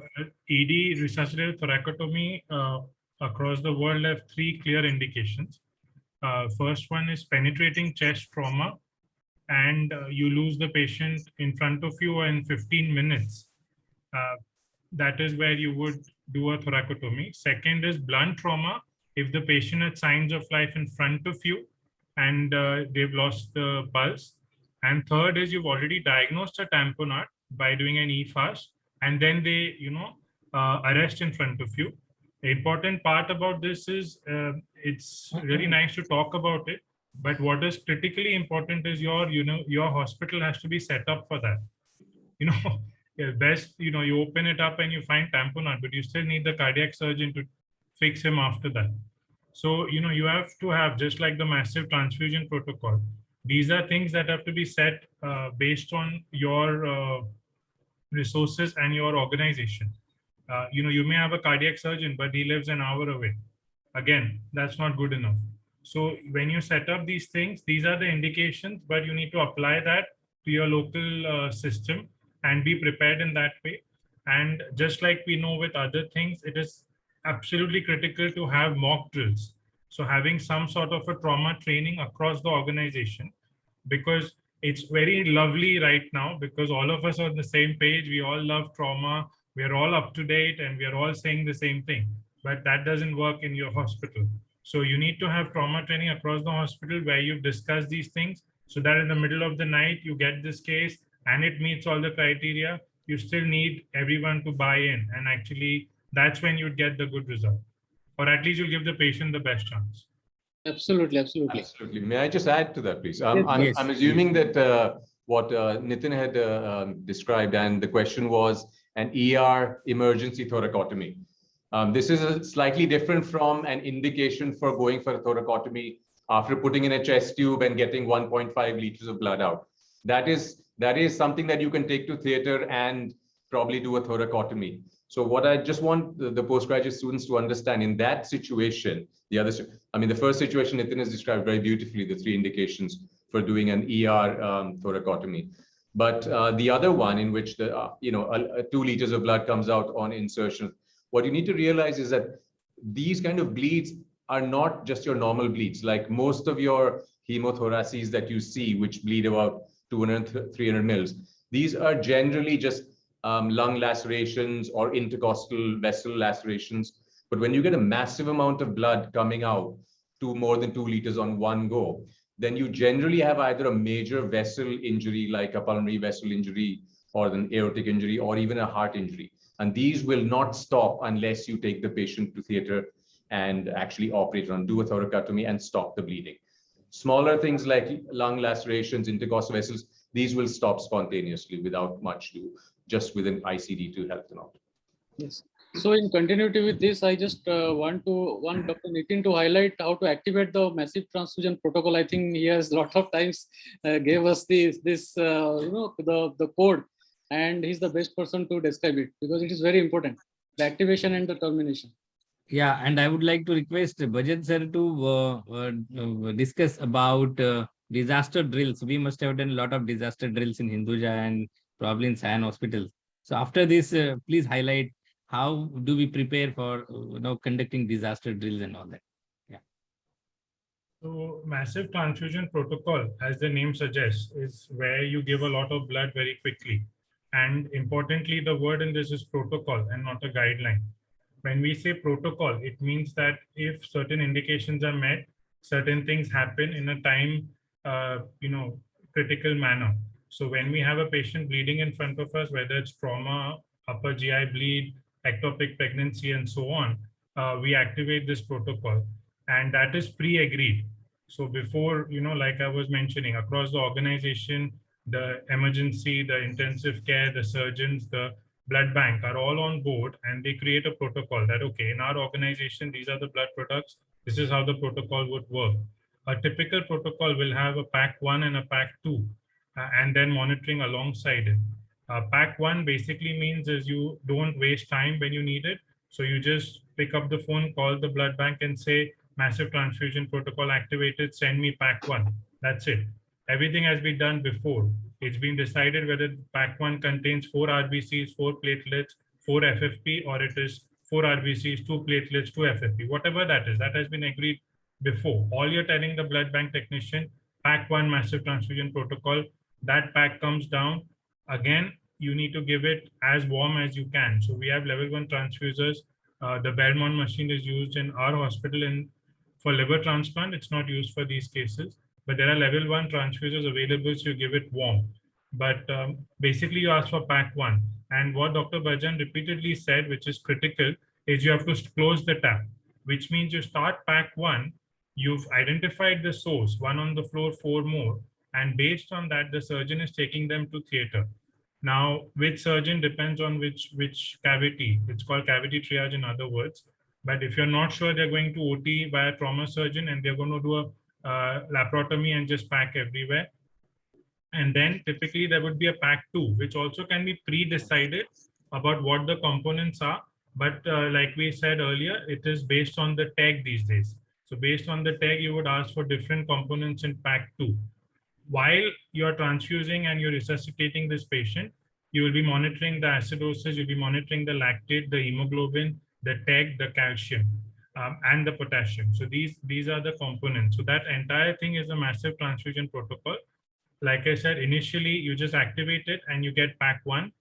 ED resuscitated thoracotomy across the world have 3 clear indications. First one is penetrating chest trauma, and you lose the patient in front of you in 15 minutes. That is where you would do a thoracotomy. Second is blunt trauma. If the patient has signs of life in front of you and they've lost the pulse. And third is you've already diagnosed a tamponade by doing an EFAST, and then they, arrest in front of you. The important part about this is it's really nice to talk about it, but what is critically important is your hospital has to be set up for that. Best, you open it up and you find tamponade, but you still need the cardiac surgeon to fix him after that. So, you have to have, just like the massive transfusion protocol, these are things that have to be set based on your resources and your organization. You may have a cardiac surgeon, but he lives an hour away. Again, that's not good enough. So when you set up these things, these are the indications, but you need to apply that to your local system and be prepared in that way. And just like we know with other things, it is absolutely critical to have mock drills. So having some sort of a trauma training across the organization, because it's very lovely right now because all of us are on the same page. We all love trauma. We are all up to date and we are all saying the same thing, but that doesn't work in your hospital. So you need to have trauma training across the hospital where you've discussed these things so that in the middle of the night, you get this case and it meets all the criteria. You still need everyone to buy in, and actually that's when you'd get the good result, or at least you'll give the patient the best chance. Absolutely. Absolutely. May I just add to that, please? Yes. I'm assuming that what Nitin had described, and the question was an ER emergency thoracotomy. This is slightly different from an indication for going for a thoracotomy after putting in a chest tube and getting 1.5 liters of blood out. That is something that you can take to theater and probably do a thoracotomy. So what I just want the postgraduate students to understand in that situation, the first situation Nitin has described very beautifully, the 3 indications for doing an ER thoracotomy. But the other one in which 2 liters of blood comes out on insertion, what you need to realize is that these kind of bleeds are not just your normal bleeds. Like most of your hemothoraces that you see, which bleed about 200, 300 mils, these are generally just lung lacerations or intercostal vessel lacerations. But when you get a massive amount of blood coming out to more than 2 liters on one go, then you generally have either a major vessel injury like a pulmonary vessel injury or an aortic injury or even a heart injury. And these will not stop unless you take the patient to theater and actually operate on, do a thoracotomy and stop the bleeding. Smaller things like lung lacerations, intercostal vessels, these will stop spontaneously without much do, just with an ICD to help them out. Yes. So in continuity with this, I just want Dr. Nitin to highlight how to activate the massive transfusion protocol. I think he has a lot of times gave us the code, and he's the best person to describe it because it is very important, the activation and the termination. Yeah, and I would like to request Bhajan sir to discuss about disaster drills. We must have done a lot of disaster drills in Hinduja and probably in Sion Hospital. So after this, please highlight how do we prepare for conducting disaster drills and all that. Yeah. So massive transfusion protocol, as the name suggests, is where you give a lot of blood very quickly. And importantly, the word in this is protocol and not a guideline. When we say protocol, it means that if certain indications are met, certain things happen in a time, critical manner. So when we have a patient bleeding in front of us, whether it's trauma, upper GI bleed, ectopic pregnancy, and so on, we activate this protocol, and that is pre-agreed. So before, like I was mentioning, across the organization, the emergency, the intensive care, the surgeons, the blood bank are all on board, and they create a protocol that, okay, in our organization, these are the blood products. This is how the protocol would work. A typical protocol will have a pack 1 and a pack 2, and then monitoring alongside it. Pack 1 basically means is you don't waste time when you need it. So you just pick up the phone, call the blood bank and say, massive transfusion protocol activated, send me pack 1. That's it. Everything has been done before. It's been decided whether pack 1 contains 4 RBCs, 4 platelets, 4 FFP, or it is 4 RBCs, 2 platelets, 2 FFP, whatever that is. That has been agreed before. All you're telling the blood bank technician, pack 1 massive transfusion protocol, that pack comes down. Again, you need to give it as warm as you can. So we have level 1 transfusers The Belmont machine is used in our hospital for liver transplant. It's not used for these cases, but there are level 1 transfusers available, so you give it warm. But basically, you ask for pack 1. And what Dr. Bhajan repeatedly said, which is critical, is you have to close the tap, which means you start pack 1, you've identified the source, 1 on the floor, 4 more, and based on that, the surgeon is taking them to theater. Now, which surgeon depends on which cavity. It's called cavity triage, in other words. But if you're not sure, they're going to OT by a trauma surgeon and they're going to do a laparotomy and just pack everywhere. And then typically there would be a pack 2, which also can be pre-decided about what the components are. But like we said earlier, it is based on the tag these days. So based on the tag, you would ask for different components in pack 2. While you're transfusing and you're resuscitating this patient, you will be monitoring the acidosis, you'll be monitoring the lactate, the hemoglobin, the TEG, the calcium, and the potassium. So these are the components. So that entire thing is a massive transfusion protocol. Like I said, initially you just activate it and you get pack 1.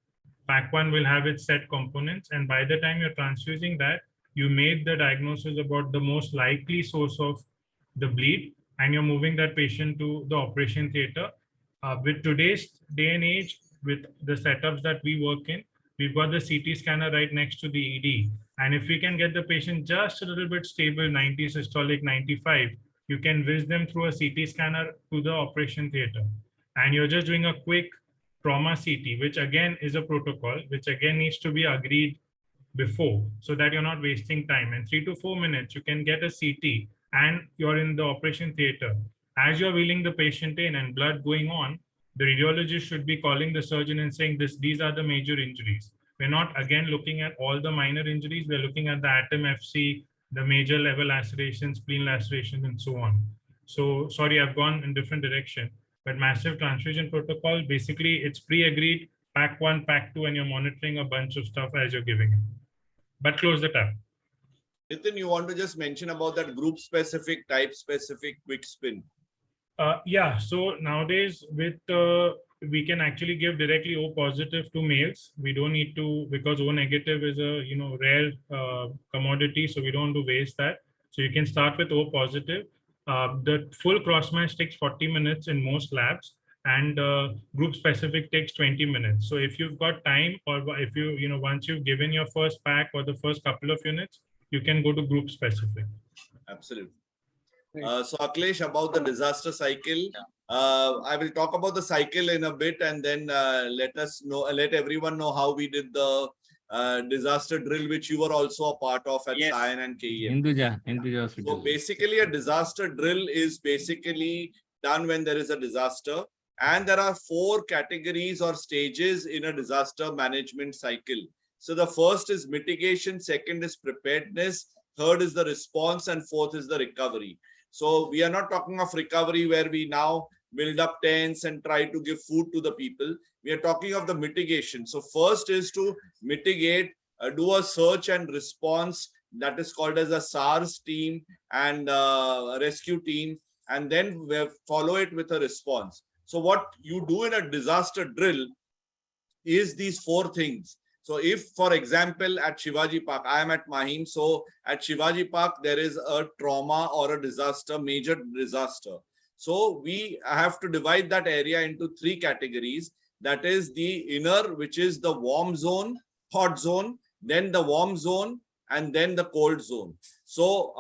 Pack 1 will have its set components. And by the time you're transfusing that, you made the diagnosis about the most likely source of the bleed, and you're moving that patient to the operation theater. With today's day and age, with the setups that we work in, we've got the CT scanner right next to the ED. And if we can get the patient just a little bit stable, 90 systolic, 95, you can whiz them through a CT scanner to the operation theater. And you're just doing a quick trauma CT, which again is a protocol, which again needs to be agreed before, so that you're not wasting time. And 3 to 4 minutes, you can get a CT and you're in the operation theater. As you're wheeling the patient in and blood going on, the radiologist should be calling the surgeon and saying these are the major injuries. We're not again looking at all the minor injuries. We're looking at the atom FC, the major level lacerations, spleen lacerations, and so on. So sorry, I've gone in different direction, but massive transfusion protocol, basically it's pre-agreed, pack 1, pack 2, and you're monitoring a bunch of stuff as you're giving it. But close the tap. Nitin, you want to just mention about that group specific, type specific quick spin? Yeah, so nowadays with we can actually give directly O positive to males. We don't need to, because O negative is a rare commodity, so we don't want to waste that. So you can start with O positive. The full cross match takes 40 minutes in most labs, and group specific takes 20 minutes. So if you've got time, or if once you've given your first pack or the first couple of units, you can go to group specific. Absolutely. So Akhilesh, about the disaster cycle, I will talk about the cycle in a bit, and then let everyone know how we did the disaster drill, which you were also a part of at Sion and KEM. Hinduja Hospital. So basically, a disaster drill is basically done when there is a disaster, and there are 4 categories or stages in a disaster management cycle. So the first is mitigation, second is preparedness, third is the response, and fourth is the recovery. So we are not talking of recovery where we now build up tents and try to give food to the people. We are talking of the mitigation. So first is to mitigate, do a search and response, that is called as a SARS team and rescue team, and then we follow it with a response. So what you do in a disaster drill is these 4 things. So if, for example, at Shivaji Park, I am at Mahim. So at Shivaji Park, there is a trauma or a disaster, major disaster. So we have to divide that area into 3 categories. That is the inner, which is the warm zone, hot zone, then the warm zone, and then the cold zone. So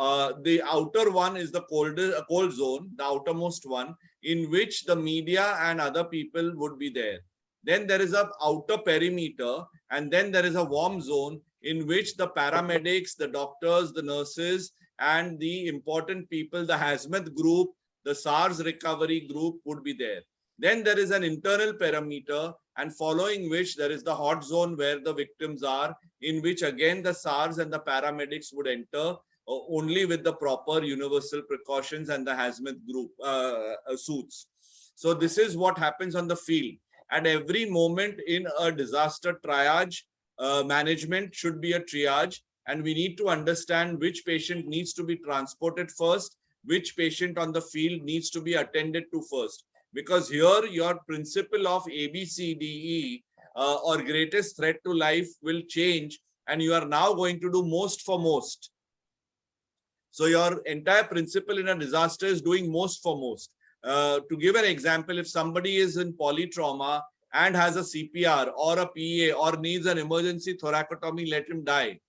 the outer one is the cold zone, the outermost one, in which the media and other people would be there. Then there is an outer perimeter, and then there is a warm zone in which the paramedics, the doctors, the nurses, and the important people, the hazmat group, the SARS recovery group would be there. Then there is an internal perimeter, and following which there is the hot zone where the victims are, in which again the SARS and the paramedics would enter only with the proper universal precautions and the hazmat group suits. So this is what happens on the field. At every moment in a disaster triage, management should be a triage, and we need to understand which patient needs to be transported first, which patient on the field needs to be attended to first. Because here your principle of ABCDE or greatest threat to life will change and you are now going to do most for most. So your entire principle in a disaster is doing most for most. To give an example, if somebody is in polytrauma and has a CPR or a PA or needs an emergency thoracotomy, let him die.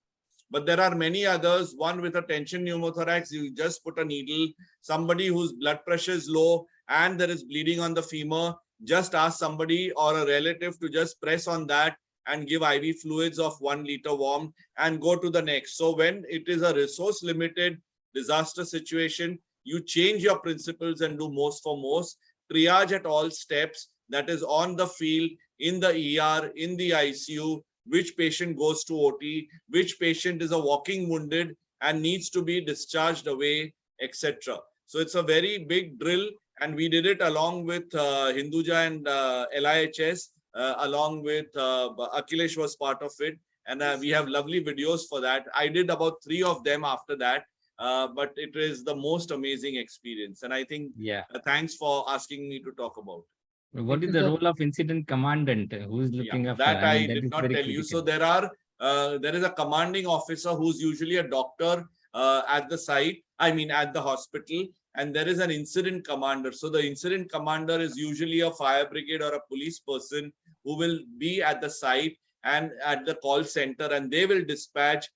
But there are many others, one with a tension pneumothorax, you just put a needle. Somebody whose blood pressure is low and there is bleeding on the femur, just ask somebody or a relative to just press on that and give IV fluids of 1 liter warm and go to the next. So when it is a resource limited disaster situation, you change your principles and do most for most. Triage at all steps, that is on the field, in the ER, in the ICU, which patient goes to OT, which patient is a walking wounded and needs to be discharged away, etc. So it's a very big drill, and we did it along with Hinduja and LIHS, along with Akhilesh was part of it, and we have lovely videos for that. I did about 3 of them after that, but it is the most amazing experience, and I think thanks for asking me to talk about it. What is the role of incident commandant? Who is looking after? That I that did not tell you. critical. So there is a commanding officer who's usually a doctor at the site, at the hospital, and there is an incident commander. So the incident commander is usually a fire brigade or a police person who will be at the site and at the call center, and they will dispatch,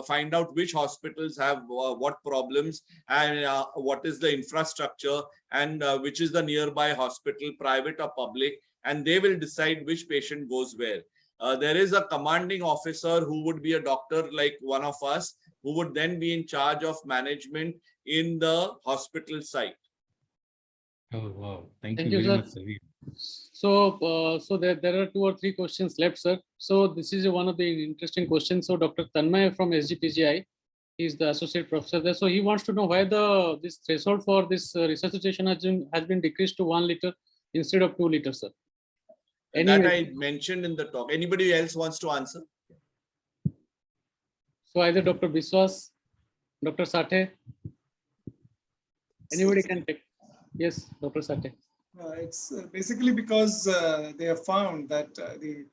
find out which hospitals have what problems and what is the infrastructure and which is the nearby hospital, private or public, and they will decide which patient goes where. There is a commanding officer who would be a doctor like one of us, who would then be in charge of management in the hospital site. Oh, wow. Thank you very much, sir. So there are 2 or 3 questions left, sir. So this is one of the interesting questions. So Dr. Tanmay from SGPGI, he is the associate professor there. So he wants to know why this threshold for this resuscitation has been decreased to 1 liter instead of 2 liters, sir. That I mentioned in the talk. Anybody else wants to answer? So either Dr. Biswas, Dr. Sathe, anybody can take. Yes, Dr. Sathe. It's basically because they have found that the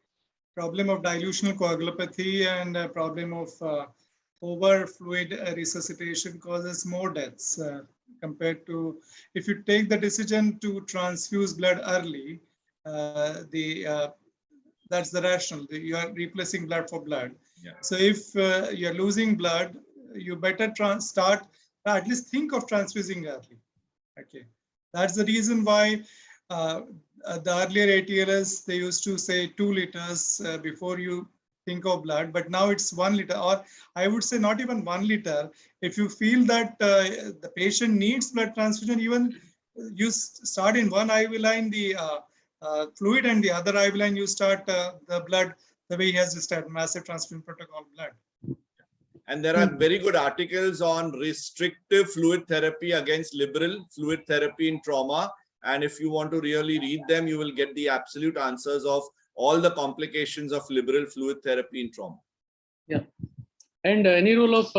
problem of dilutional coagulopathy and problem of over fluid resuscitation causes more deaths compared to if you take the decision to transfuse blood early. That's the rationale. You are replacing blood for blood. Yeah. So if you're losing blood, you better start, at least think of transfusing early. Okay, that's the reason why the earlier ATLS, they used to say 2 liters before you think of blood, but now it's 1 liter, or I would say not even 1 liter. If you feel that the patient needs blood transfusion, even you start in one IV line the fluid, and the other IV line you start the blood the way he has started massive transfusion protocol blood. And there are very good articles on restrictive fluid therapy against liberal fluid therapy in trauma. And if you want to really read them, you will get the absolute answers of all the complications of liberal fluid therapy in trauma. Yeah. And any role of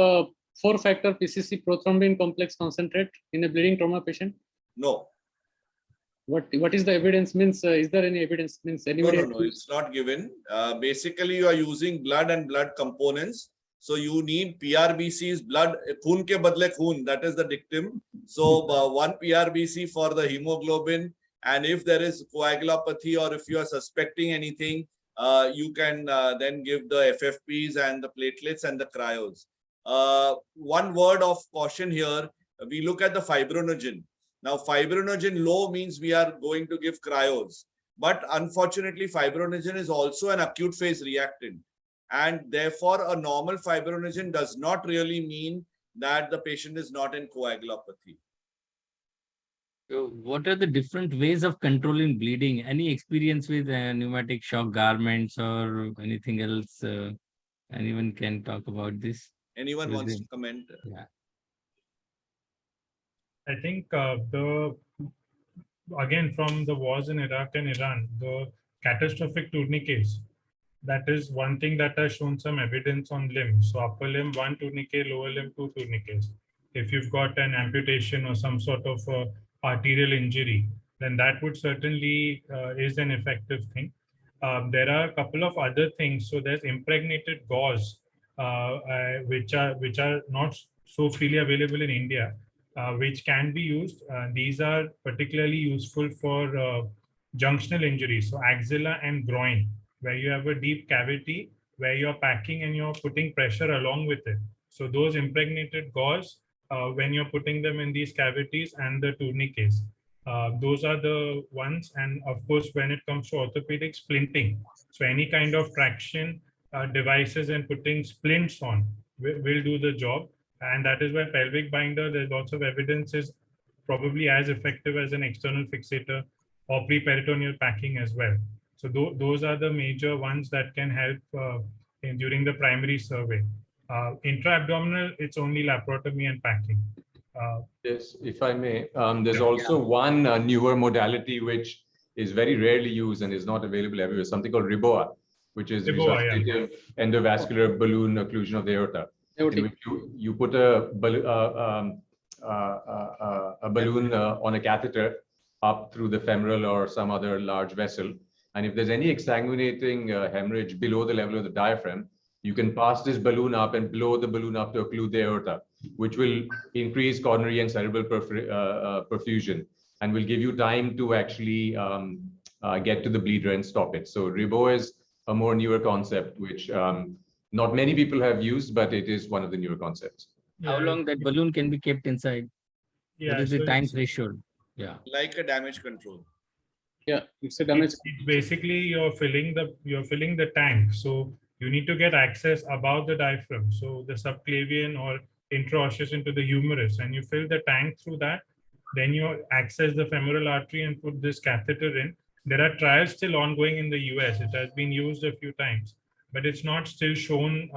4-factor PCC prothrombin complex concentrate in a bleeding trauma patient? No. What is the evidence? Means is there any evidence? Means anybody? No, it's not given. Basically, you are using blood and blood components. So you need PRBCs, blood, khoon ke badle khoon, that is the dictum. So 1 PRBC for the hemoglobin, and if there is coagulopathy or if you are suspecting anything, you can then give the FFPs and the platelets and the cryos. One word of caution here, we look at the fibrinogen. Now fibrinogen low means we are going to give cryos, but unfortunately fibrinogen is also an acute phase reactant. And therefore, a normal fibrinogen does not really mean that the patient is not in coagulopathy. So what are the different ways of controlling bleeding? Any experience with pneumatic shock garments or anything else? Anyone can talk about this? Anyone wants to comment? Yeah. I think again, from the wars in Iraq and Iran, the catastrophic tourniquets, that is one thing that has shown some evidence on limbs. So upper limb 1 tourniquet, lower limb 2 tourniquets. If you've got an amputation or some sort of arterial injury, then that would certainly is an effective thing. There are a couple of other things. So there's impregnated gauze, which are not so freely available in India, which can be used. These are particularly useful for junctional injuries, so axilla and groin, where you have a deep cavity where you're packing and you're putting pressure along with it. So those impregnated gauze, when you're putting them in these cavities, and the tourniquets, those are the ones. And of course, when it comes to orthopedic, splinting. So any kind of traction devices and putting splints on will do the job. And that is why pelvic binder, there's lots of evidence, is probably as effective as an external fixator or preperitoneal packing as well. So those are the major ones that can help during the primary survey. Intra-abdominal, it's only laparotomy and packing. Yes, if I may, there's also one newer modality which is very rarely used and is not available everywhere, something called RIBOA, which is resuscitative endovascular balloon occlusion of the aorta, in which you put a balloon on a catheter up through the femoral or some other large vessel. And if there's any exsanguinating hemorrhage below the level of the diaphragm, you can pass this balloon up and blow the balloon up to occlude the aorta, which will increase coronary and cerebral perfusion and will give you time to actually get to the bleeder and stop it. So RIBO is a more newer concept, which not many people have used, but it is one of the newer concepts. How long that balloon can be kept inside? What is the time threshold? Yeah. Like a damage control. Yeah, it's a damage. It's basically you're filling the tank. So you need to get access above the diaphragm, so the subclavian or intraosseous into the humerus, and you fill the tank through that. Then you access the femoral artery and put this catheter in. There are trials still ongoing in the US. It has been used a few times, but it's not still shown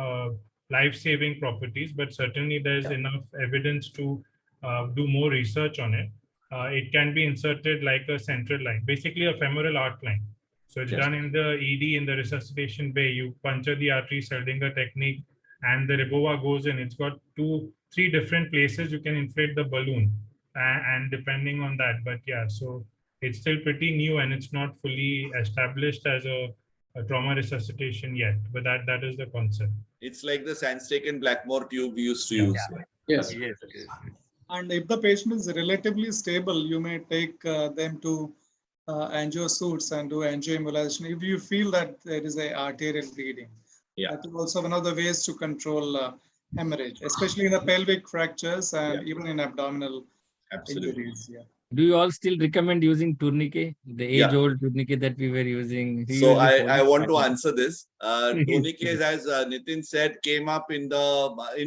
life-saving properties. But certainly there's enough evidence to do more research on it. It can be inserted like a central line, basically a femoral arc line. So it's done in the ED, in the resuscitation bay. You puncture the artery, Seldinger technique, and the RIBOA goes in. It's got 2-3 different places you can inflate the balloon, and depending on that. But yeah, so it's still pretty new and it's not fully established as a trauma resuscitation yet. But that is the concept. It's like the Sandstake Blackmore tube we used to use. Yes. And if the patient is relatively stable, you may take them to angio suits and do angioembolization if you feel that there is a arterial bleeding. That is also one of the ways to control hemorrhage, especially in the pelvic fractures and even in abdominal injuries. Do you all still recommend using tourniquet, the age-old tourniquet that we were using? So I want to answer this. Tourniquets, as Nitin said, came up in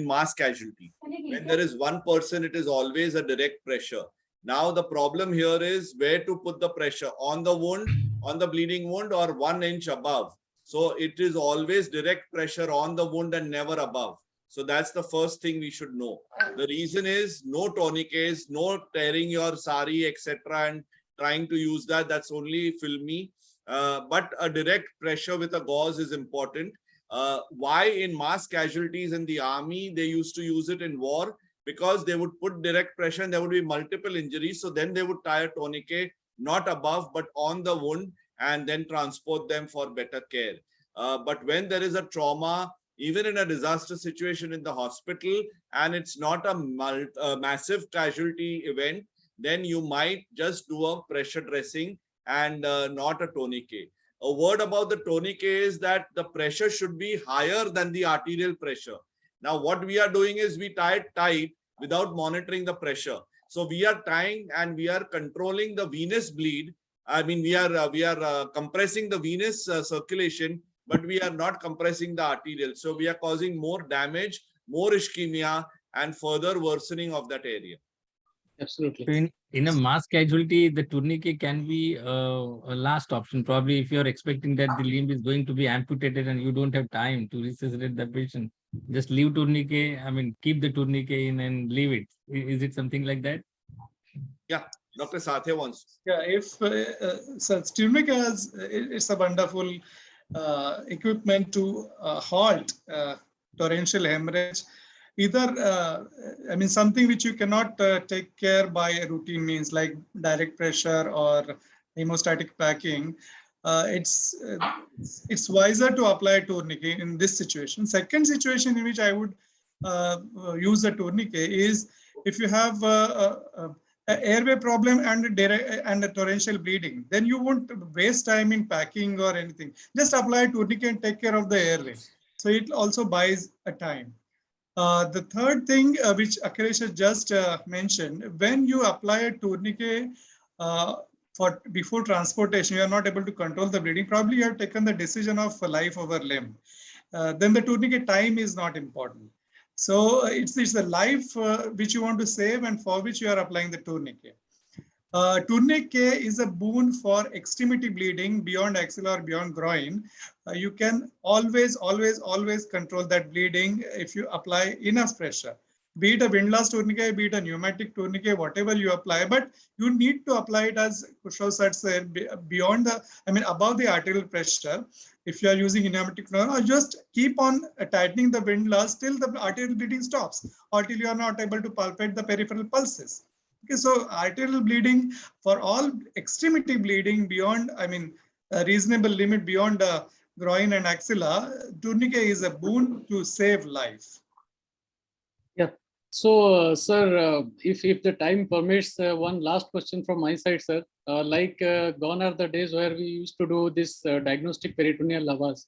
mass casualty. When there is one person, it is always a direct pressure. Now the problem here is where to put the pressure, on the wound, on the bleeding wound, or 1 inch above. So it is always direct pressure on the wound and never above. So that's the first thing we should know. The reason is no tourniquets, no tearing your sari, etc. and trying to use that. That's only filmy. But a direct pressure with a gauze is important. Why in mass casualties in the army, they used to use it in war? Because they would put direct pressure and there would be multiple injuries. So then they would tie a tourniquet, not above, but on the wound, and then transport them for better care. But when there is a trauma, even in a disaster situation in the hospital, and it's not a massive casualty event, then you might just do a pressure dressing and not a tourniquet. A word about the tourniquet is that the pressure should be higher than the arterial pressure. Now, what we are doing is we tie it tight without monitoring the pressure. So we are tying and we are controlling the venous bleed. I mean, we are compressing the venous circulation, but we are not compressing the arterial. So we are causing more damage, more ischemia, and further worsening of that area. Absolutely. So in a mass casualty, the tourniquet can be a last option. Probably if you're expecting that the limb is going to be amputated and you don't have time to resuscitate the patient, just leave tourniquet, I mean, keep the tourniquet in and leave it. Is it something like that? Yeah, Dr. Sathe wants. Yeah, if so tourniquet it's a wonderful equipment to halt torrential hemorrhage. Either, I mean, something which you cannot take care by routine means like direct pressure or hemostatic packing. it's wiser to apply a tourniquet in this situation. Second situation in which I would use a tourniquet is if you have an airway problem and a torrential bleeding, then you won't waste time in packing or anything. Just apply a tourniquet and take care of the airway. So it also buys a time. The third thing which Akhilesh has just mentioned, when you apply a tourniquet before transportation, you are not able to control the bleeding. Probably you have taken the decision of life over limb. Then the tourniquet time is not important. So it's the life which you want to save and for which you are applying the tourniquet. Tourniquet is a boon for extremity bleeding beyond axilla or beyond groin. You can always control that bleeding if you apply enough pressure. Be it a windlass tourniquet, be it a pneumatic tourniquet, whatever you apply, but you need to apply it, as Kushal sir said, beyond above the arterial pressure. If you are using pneumatic, or just keep on tightening the windlass till the arterial bleeding stops, or till you are not able to palpate the peripheral pulses. Okay, so arterial bleeding, for all extremity bleeding beyond, a reasonable limit beyond groin and axilla, tourniquet is a boon to save life. Yeah. So, sir, if the time permits, one last question from my side, sir. Gone are the days where we used to do this diagnostic peritoneal lavage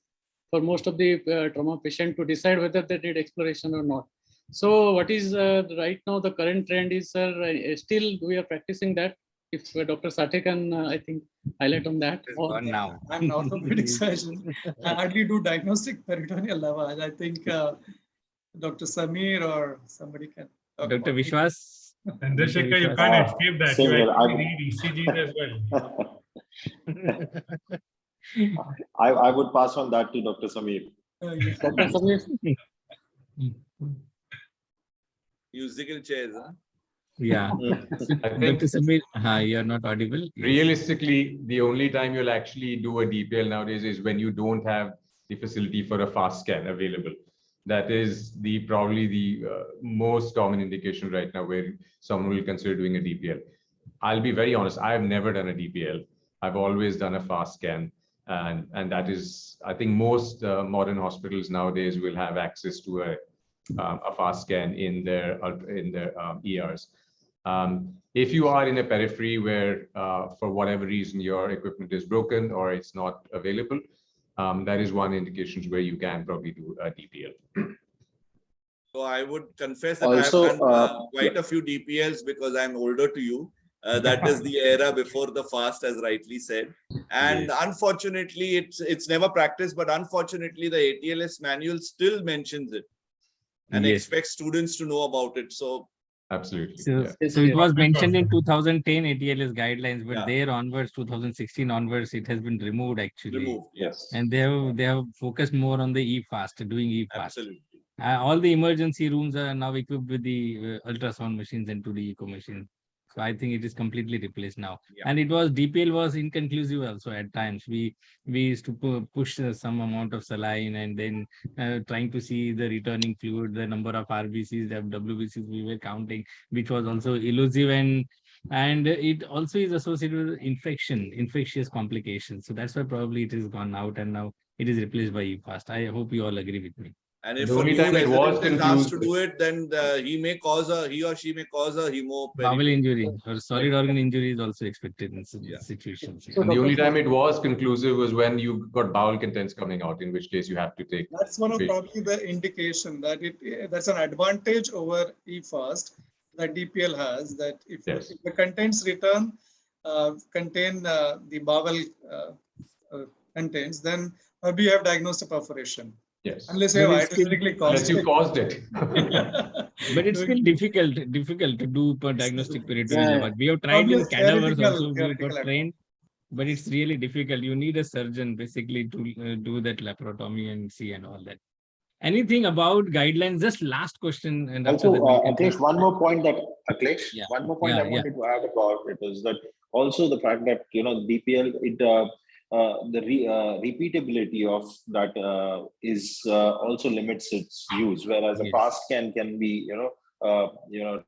for most of the trauma patient to decide whether they did exploration or not. So what is right now the current trend is, sir, still we are practicing that? If Dr. Sathe can, I think, highlight on that. Now. I'm an orthopedic surgeon. I hardly do diagnostic peritoneal lavage. I think Dr. Samir or somebody can. Dr. Vishwas. And Deshika, you can't escape that. You actually need ECGs as well. I would pass on that to Dr. Samir. Yes. Dr. Samir. Musical chairs, huh? Yeah. I think Dr. Samir, you're not audible. realistically, the only time you'll actually do a DPL nowadays is when you don't have the facility for a fast scan available. That is probably the most common indication right now where someone will consider doing a DPL. I'll be very honest, I've never done a DPL. I've always done a fast scan. And that is, I think most modern hospitals nowadays will have access to a fast scan in their ERs. If you are in a periphery where, for whatever reason, your equipment is broken or it's not available, that is one indication where you can probably do a DPL. So I would confess that Also, I've done quite a few DPLs because I'm older to you. That is the era before the fast, as rightly said. And Yes. unfortunately, it's never practiced, but unfortunately, the ATLS manual still mentions it and Yes. expects students to know about it. So Absolutely. So, Yeah. so it was mentioned in 2010 ATLS guidelines, but Yeah. there onwards, 2016 onwards, it has been removed actually. remove, yes, And they have focused more on the e-fast, doing e-fast. absolutely. All the emergency rooms are now equipped with the ultrasound machines and 2D echo machine. So I think it is completely replaced now. Yeah. And DPL was inconclusive also at times. We used to push some amount of saline and then trying to see the returning fluid, the number of RBCs, the WBCs we were counting, which was also elusive, and it also is associated with infectious complications. So that's why probably it has gone out and now it is replaced by e-fast. I hope you all agree with me. And if The a only new time it was resident is asked to conclusive- do it, then he or she may cause a Bowel injury or solid organ injury is also expected in some Yeah. situations. So And the only time it was conclusive was when you got bowel contents coming out, in which case you have to take. That's one of Wait. probably the indication that that's an advantage over e-fast that DPL has, that if Yes. the contents return contain the bowel contents, then maybe you have diagnosed a perforation. Yes. Unless you have But it's still- artificially Unless caused you it. caused it. But it's still difficult to do per diagnostic peritoneal Yeah. lavage. We have tried Probably in a cadavers theoretical- also, we theoretical got trained, but it's really difficult. You need a surgeon basically to do that laparotomy and see and all that. Anything about guidelines? Just last question, and after Also, that we can Akhilesh, one more point that Yeah. one more point Yeah, I wanted to add about it is that also the fact that DPL repeatability of that is also limits its use, whereas a Yes. fast scan can be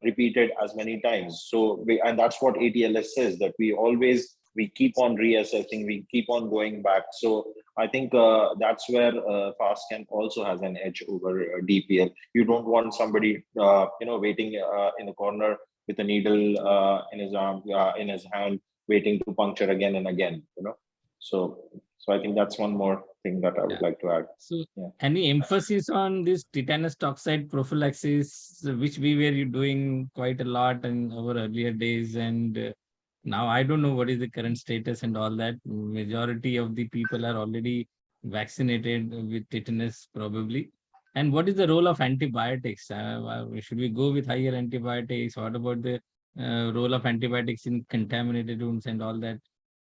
repeated as many times. So and that's what ATLS says, that we always we keep on reassessing, we keep on going back. So I think that's where fast scan also has an edge over DPL. You don't want somebody, waiting in the corner with a needle in his arm, in his hand, waiting to puncture again and again. So I think that's one more thing that I would like to add. So any emphasis on this tetanus toxoid prophylaxis, which we were doing quite a lot in our earlier days, and now I don't know what is the current status and all that. Majority of the people are already vaccinated with tetanus probably. And what is the role of antibiotics? Should we go with higher antibiotics? What about the role of antibiotics in contaminated wounds and all that?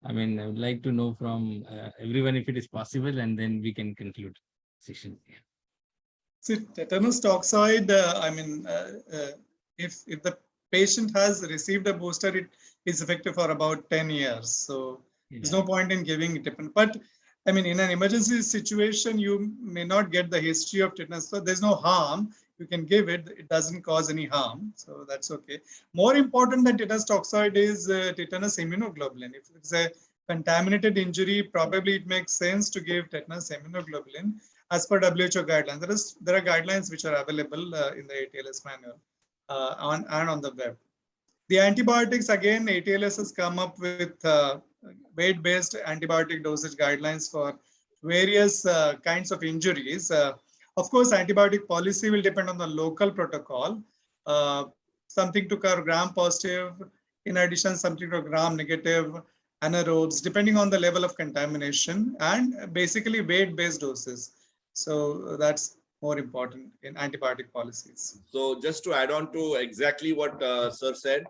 I mean, I would like to know from everyone if it is possible, and then we can conclude session. See, tetanus toxoid, if the patient has received a booster, it is effective for about 10 years. So there's no point in giving it. But I mean, in an emergency situation, you may not get the history of tetanus. So there's no harm. You can give it. It doesn't cause any harm. So that's okay. More important than tetanus toxoid is tetanus immunoglobulin. If it's a contaminated injury, probably it makes sense to give tetanus immunoglobulin as per WHO guidelines. There are guidelines which are available in the ATLS manual on the web. The antibiotics, again, ATLS has come up with weight-based antibiotic dosage guidelines for various kinds of injuries. Of course, antibiotic policy will depend on the local protocol. Something to gram positive, in addition, something to gram negative, anaerobes, depending on the level of contamination, and basically weight-based doses. So that's more important in antibiotic policies. So just to add on to exactly what Sir said,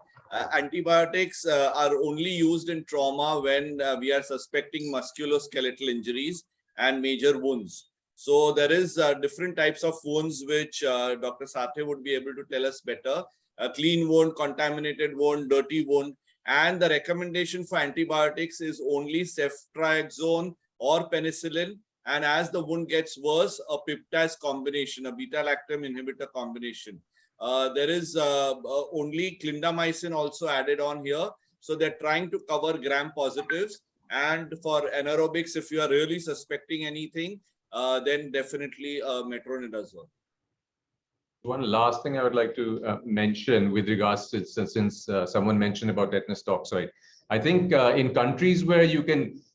antibiotics are only used in trauma when we are suspecting musculoskeletal injuries and major wounds. So there is different types of wounds which Dr. Sathe would be able to tell us better. A clean wound, contaminated wound, dirty wound. And the recommendation for antibiotics is only ceftriaxone or penicillin. And as the wound gets worse, a peptide combination, a beta-lactam inhibitor combination. There is only clindamycin also added on here. So they're trying to cover gram positives. And for anaerobics, if you are really suspecting anything, then definitely metronidazole. One last thing I would like to mention with regards to, since someone mentioned about tetanus toxoid. I think in countries where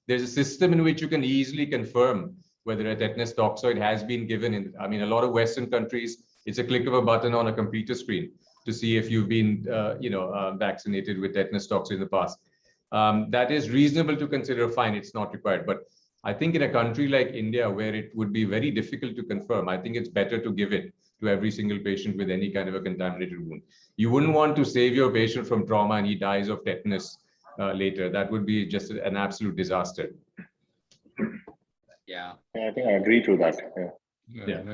there's a system in which you can easily confirm whether a tetanus toxoid has been given. I mean, a lot of Western countries, it's a click of a button on a computer screen to see if you've been, vaccinated with tetanus toxoid in the past. That is reasonable to consider fine. It's not required. But I think in a country like India, where it would be very difficult to confirm, I think it's better to give it to every single patient with any kind of a contaminated wound. You wouldn't want to save your patient from trauma and he dies of tetanus later. That would be just an absolute disaster. Yeah, I think I agree to that.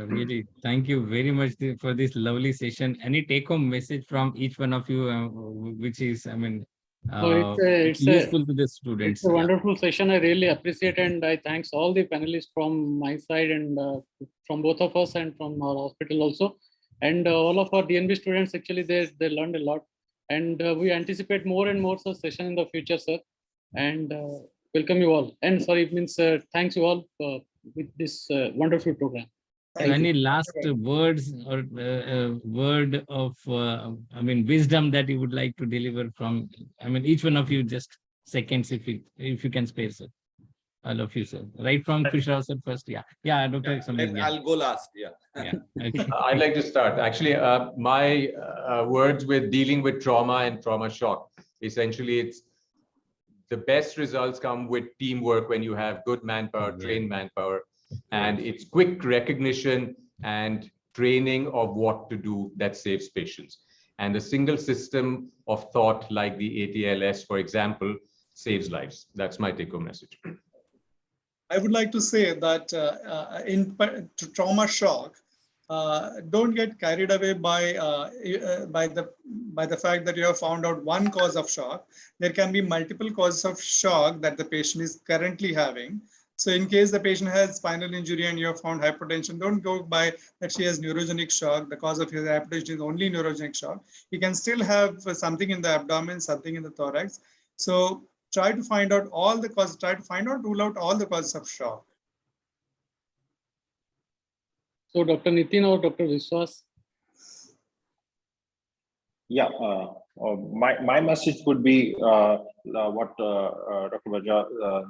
Really, thank you very much for this lovely session. Any take-home message from each one of you, which is, I mean, it's useful to the students. It's a wonderful session. I really appreciate, and I thanks all the panelists from my side and from both of us and from our hospital also, and all of our DNB students. Actually, they learned a lot, and we anticipate more and more such session in the future, sir. And welcome you all. And sorry, it means thanks you all with this wonderful program. Any last words or word of, wisdom that you would like to deliver from, each one of you, just seconds, if you can spare, sir. All of you, sir. Right from Krishrao, sir, first. Yeah, Dr. I'll go last. Okay. I'd like to start. Actually, my words with dealing with trauma and trauma shock, essentially, it's the best results come with teamwork when you have good manpower, trained manpower. And it's quick recognition and training of what to do that saves patients. And a single system of thought like the ATLS, for example, saves lives. That's my take-home message. I would like to say that in trauma shock, don't get carried away by the fact that you have found out one cause of shock. There can be multiple causes of shock that the patient is currently having. So in case the patient has spinal injury and you have found hypertension, don't go by that she has neurogenic shock. The cause of his hypertension is only neurogenic shock. He can still have something in the abdomen, something in the thorax. So try to find out all the causes, rule out all the causes of shock. So Dr. Nitin or Dr. Vishwas? Yeah, my message would be what Dr. Vaja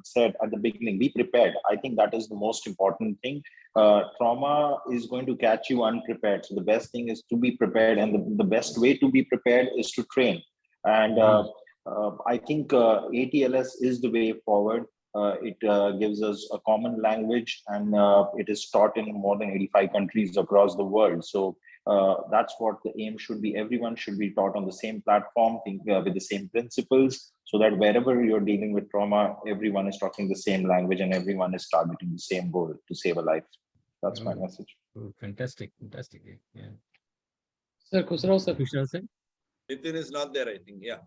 said at the beginning, be prepared. I think that is the most important thing. Trauma is going to catch you unprepared. So the best thing is to be prepared, and the best way to be prepared is to train. And I think ATLS is the way forward. It gives us a common language, and it is taught in more than 85 countries across the world. So that's what the aim should be. Everyone should be taught on the same platform, with the same principles, so that wherever you're dealing with trauma, everyone is talking the same language and everyone is targeting the same goal, to save a life. That's my message. Oh, fantastic. Yeah. Sir, Khusrao sir. Kushal sir? Nitin is not there, I think. Yeah.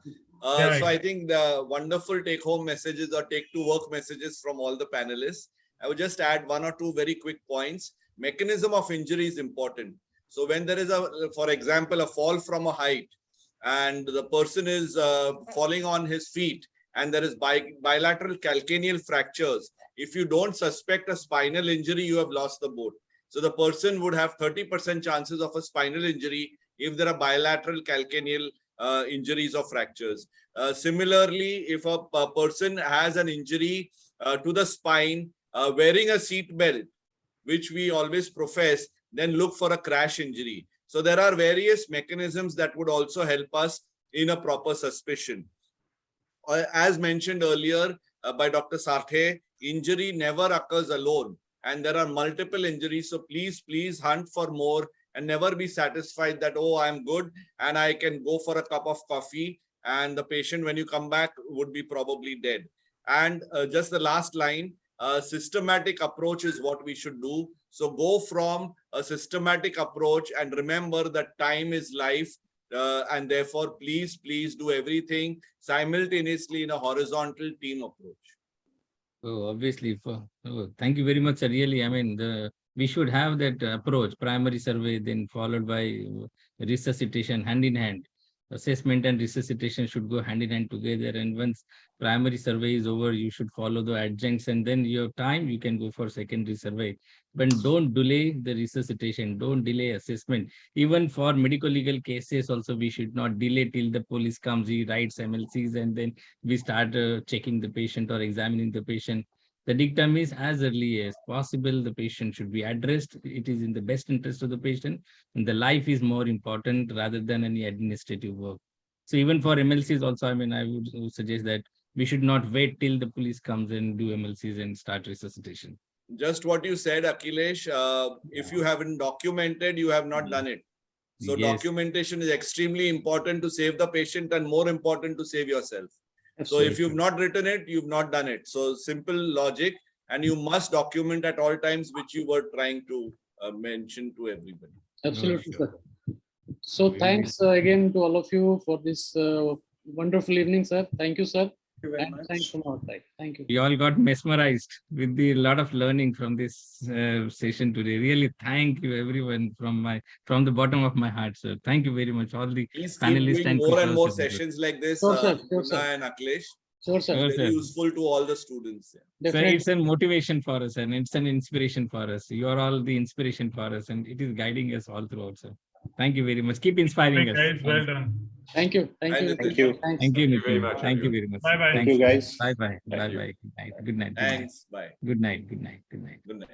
Yeah, So I think the wonderful take-home messages or take-to-work messages from all the panelists. I would just add one or two very quick points. Mechanism of injury is important. So when there is for example, a fall from a height, and the person is falling on his feet, and there is bilateral calcaneal fractures, if you don't suspect a spinal injury, you have lost the boat. So the person would have 30% chances of a spinal injury if there are bilateral calcaneal injuries or fractures. Similarly, if a person has an injury to the spine, wearing a seat belt, which we always profess, then look for a crash injury. So there are various mechanisms that would also help us in a proper suspicion. As mentioned earlier by Dr. Sarthe, injury never occurs alone, and there are multiple injuries. So please hunt for more and never be satisfied that, oh, I'm good and I can go for a cup of coffee, and the patient, when you come back, would be probably dead. And just the last line, systematic approach is what we should do. So go from a systematic approach, and remember that time is life, and therefore please do everything simultaneously in a horizontal team approach. Oh, obviously. Thank you very much, sir. Really, I mean, we should have that approach: primary survey, then followed by resuscitation, hand in hand. Assessment and resuscitation should go hand in hand together. And once primary survey is over, you should follow the adjuncts, and then your time you can go for secondary survey. But don't delay the resuscitation. Don't delay assessment. Even for medical legal cases, also we should not delay till the police comes. He writes MLCs, and then we start checking the patient or examining the patient. The dictum is, as early as possible, the patient should be addressed. It is in the best interest of the patient, and the life is more important rather than any administrative work. So even for MLCs also, I mean, I would suggest that we should not wait till the police comes and do MLCs and start resuscitation. Just what you said, Akhilesh, if you haven't documented, you have not done it. So Yes. documentation is extremely important to save the patient, and more important to save yourself. So if you've not written it, you've not done it. So simple logic, and you must document at all times, which you were trying to mention to everybody. Absolutely, sure. sir. So thanks again to all of you for this wonderful evening, sir. Thank you, sir. Thank you very And much. thanks from our side. Thank you. We all got mesmerized with the lot of learning from this session today. Really, thank you everyone from the bottom of my heart, sir. Thank you very much, all the Please keep panelists doing and more and Kushal more sir. sessions like this, Sure, sir. Sure, sir. Puna and Akhilesh. Sure, sir. Sure, Very sir. useful to all the students. So Definitely. it's a motivation for us, and it's an inspiration for us. You are all the inspiration for us, and it is guiding us all throughout, sir. Thank you very much. Keep inspiring us. Guys, well done. Thank you. Thank you. Thank you. Thanks. Thank you, Thank you very Nitin. much, Thank you everyone. very much. Bye-bye. Thank you, guys. Bye bye. Thank Bye you. bye. Good night. Good night. Good night. Thanks. Bye. Good night. Good night. Good night. Good night.